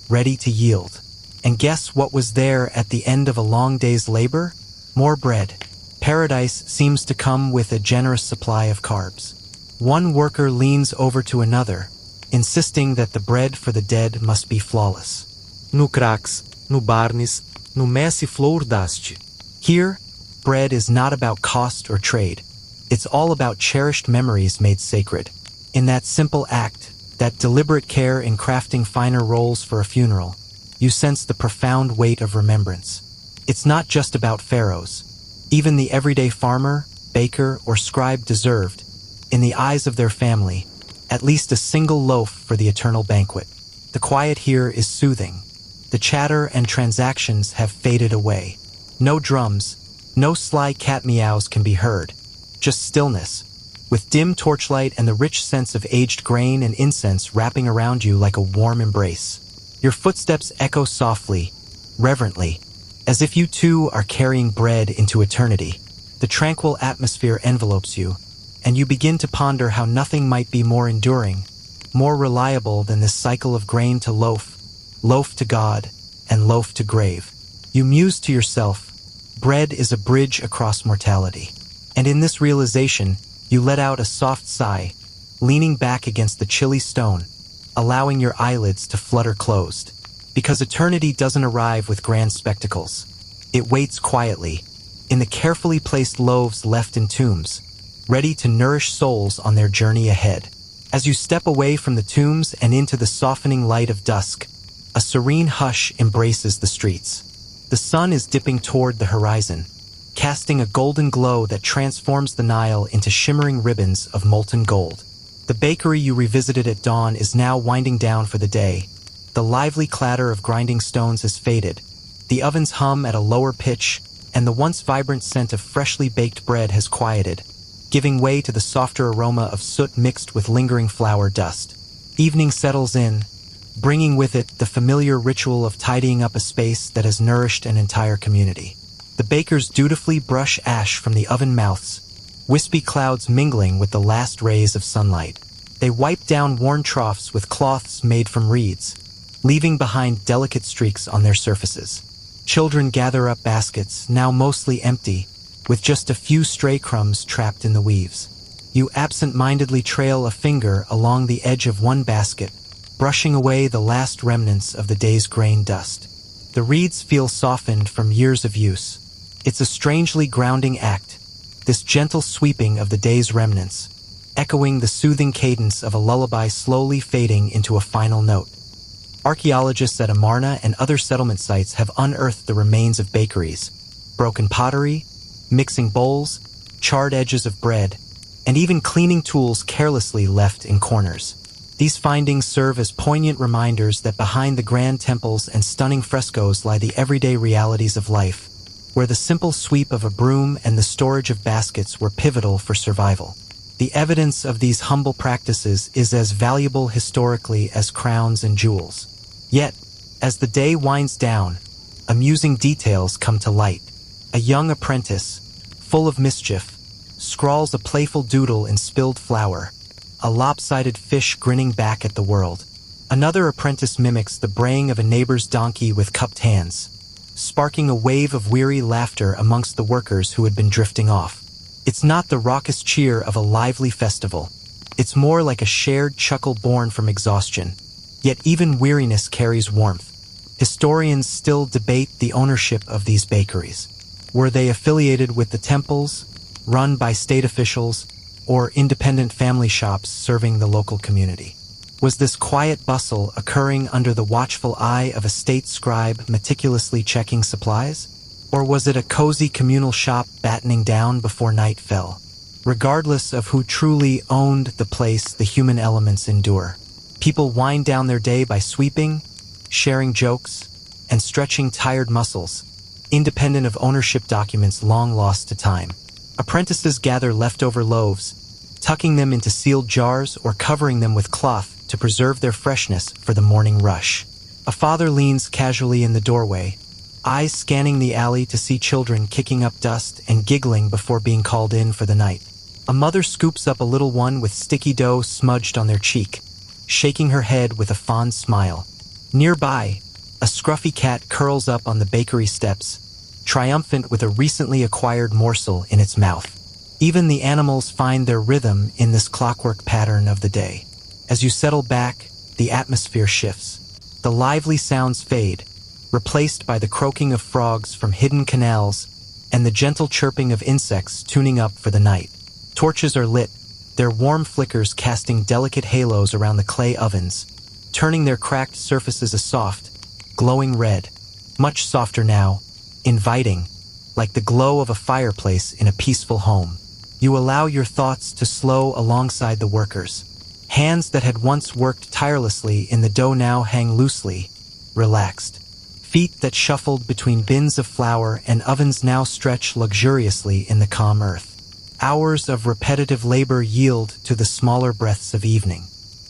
ready to yield. And guess what was there at the end of a long day's labor? More bread. Paradise seems to come with a generous supply of carbs. One worker leans over to another, insisting that the bread for the dead must be flawless. No crax, no barnes, no messe flor daste. Here, bread is not about cost or trade. It's all about cherished memories made sacred. In that simple act, that deliberate care in crafting finer rolls for a funeral, you sense the profound weight of remembrance. It's not just about pharaohs. Even the everyday farmer, baker, or scribe deserved, in the eyes of their family, at least a single loaf for the eternal banquet. The quiet here is soothing. The chatter and transactions have faded away. No drums, no sly cat meows can be heard. Just stillness, with dim torchlight and the rich sense of aged grain and incense wrapping around you like a warm embrace. Your footsteps echo softly, reverently, as if you too are carrying bread into eternity. The tranquil atmosphere envelopes you, and you begin to ponder how nothing might be more enduring, more reliable than this cycle of grain to loaf, loaf to God, and loaf to grave. You muse to yourself, bread is a bridge across mortality. And in this realization, you let out a soft sigh, leaning back against the chilly stone, allowing your eyelids to flutter closed. Because eternity doesn't arrive with grand spectacles. It waits quietly, in the carefully placed loaves left in tombs, ready to nourish souls on their journey ahead. As you step away from the tombs and into the softening light of dusk, a serene hush embraces the streets. The sun is dipping toward the horizon, casting a golden glow that transforms the Nile into shimmering ribbons of molten gold. The bakery you revisited at dawn is now winding down for the day. The lively clatter of grinding stones has faded, the ovens hum at a lower pitch, and the once vibrant scent of freshly baked bread has quieted, giving way to the softer aroma of soot mixed with lingering flour dust. Evening settles in, bringing with it the familiar ritual of tidying up a space that has nourished an entire community. The bakers dutifully brush ash from the oven mouths, wispy clouds mingling with the last rays of sunlight. They wipe down worn troughs with cloths made from reeds, leaving behind delicate streaks on their surfaces. Children gather up baskets, now mostly empty, with just a few stray crumbs trapped in the weaves. You absent-mindedly trail a finger along the edge of one basket, brushing away the last remnants of the day's grain dust. The reeds feel softened from years of use. It's a strangely grounding act, this gentle sweeping of the day's remnants, echoing the soothing cadence of a lullaby slowly fading into a final note. Archaeologists at Amarna and other settlement sites have unearthed the remains of bakeries, broken pottery, mixing bowls, charred edges of bread, and even cleaning tools carelessly left in corners. These findings serve as poignant reminders that behind the grand temples and stunning frescoes lie the everyday realities of life, where the simple sweep of a broom and the storage of baskets were pivotal for survival. The evidence of these humble practices is as valuable historically as crowns and jewels. Yet, as the day winds down, amusing details come to light. A young apprentice, full of mischief, scrawls a playful doodle in spilled flour, a lopsided fish grinning back at the world. Another apprentice mimics the braying of a neighbor's donkey with cupped hands, sparking a wave of weary laughter amongst the workers who had been drifting off. It's not the raucous cheer of a lively festival. It's more like a shared chuckle born from exhaustion. Yet even weariness carries warmth. Historians still debate the ownership of these bakeries. Were they affiliated with the temples, run by state officials, or independent family shops serving the local community? Was this quiet bustle occurring under the watchful eye of a state scribe meticulously checking supplies? Or was it a cozy communal shop battening down before night fell? Regardless of who truly owned the place, the human elements endure. People wind down their day by sweeping, sharing jokes, and stretching tired muscles, independent of ownership documents long lost to time. Apprentices gather leftover loaves, tucking them into sealed jars or covering them with cloth to preserve their freshness for the morning rush. A father leans casually in the doorway, eyes scanning the alley to see children kicking up dust and giggling before being called in for the night. A mother scoops up a little one with sticky dough smudged on their cheek, shaking her head with a fond smile. Nearby, a scruffy cat curls up on the bakery steps, triumphant with a recently acquired morsel in its mouth. Even the animals find their rhythm in this clockwork pattern of the day. As you settle back, the atmosphere shifts. The lively sounds fade, replaced by the croaking of frogs from hidden canals and the gentle chirping of insects tuning up for the night. Torches are lit, their warm flickers casting delicate halos around the clay ovens, turning their cracked surfaces a soft, glowing red, much softer now, inviting, like the glow of a fireplace in a peaceful home. You allow your thoughts to slow alongside the workers, Hands that had once worked tirelessly in the dough now hang loosely, relaxed. Feet that shuffled between bins of flour and ovens now stretch luxuriously in the calm earth. Hours of repetitive labor yield to the smaller breaths of evening.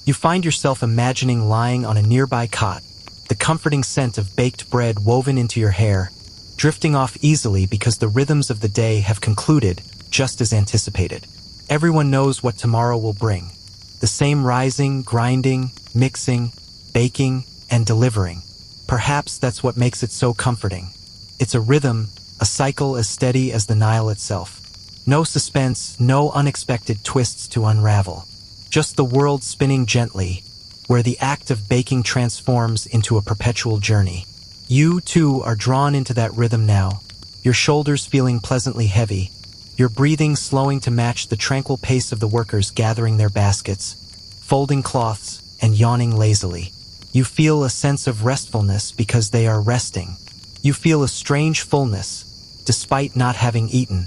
You find yourself imagining lying on a nearby cot, the comforting scent of baked bread woven into your hair, drifting off easily because the rhythms of the day have concluded, just as anticipated. Everyone knows what tomorrow will bring. The same rising, grinding, mixing, baking, and delivering. Perhaps that's what makes it so comforting. It's a rhythm, a cycle as steady as the Nile itself. No suspense, no unexpected twists to unravel. Just the world spinning gently, where the act of baking transforms into a perpetual journey. You, too, are drawn into that rhythm now, your shoulders feeling pleasantly heavy, your breathing slowing to match the tranquil pace of the workers gathering their baskets, folding cloths, and yawning lazily. You feel a sense of restfulness because they are resting. You feel a strange fullness, despite not having eaten,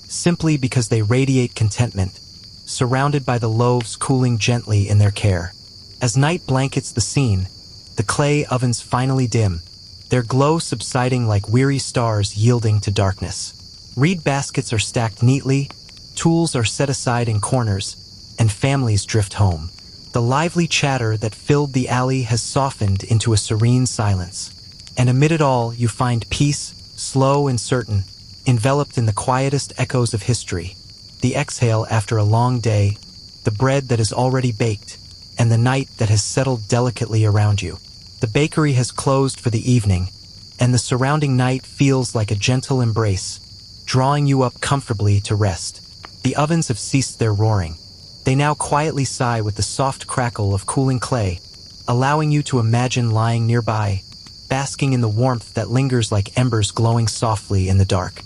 simply because they radiate contentment, surrounded by the loaves cooling gently in their care. As night blankets the scene, the clay ovens finally dim, their glow subsiding like weary stars yielding to darkness. Reed baskets are stacked neatly, tools are set aside in corners, and families drift home. The lively chatter that filled the alley has softened into a serene silence. And amid it all, you find peace, slow and certain, enveloped in the quietest echoes of history. The exhale after a long day, the bread that is already baked, and the night that has settled delicately around you. The bakery has closed for the evening, and the surrounding night feels like a gentle embrace, drawing you up comfortably to rest. The ovens have ceased their roaring. They now quietly sigh with the soft crackle of cooling clay, allowing you to imagine lying nearby, basking in the warmth that lingers like embers glowing softly in the dark.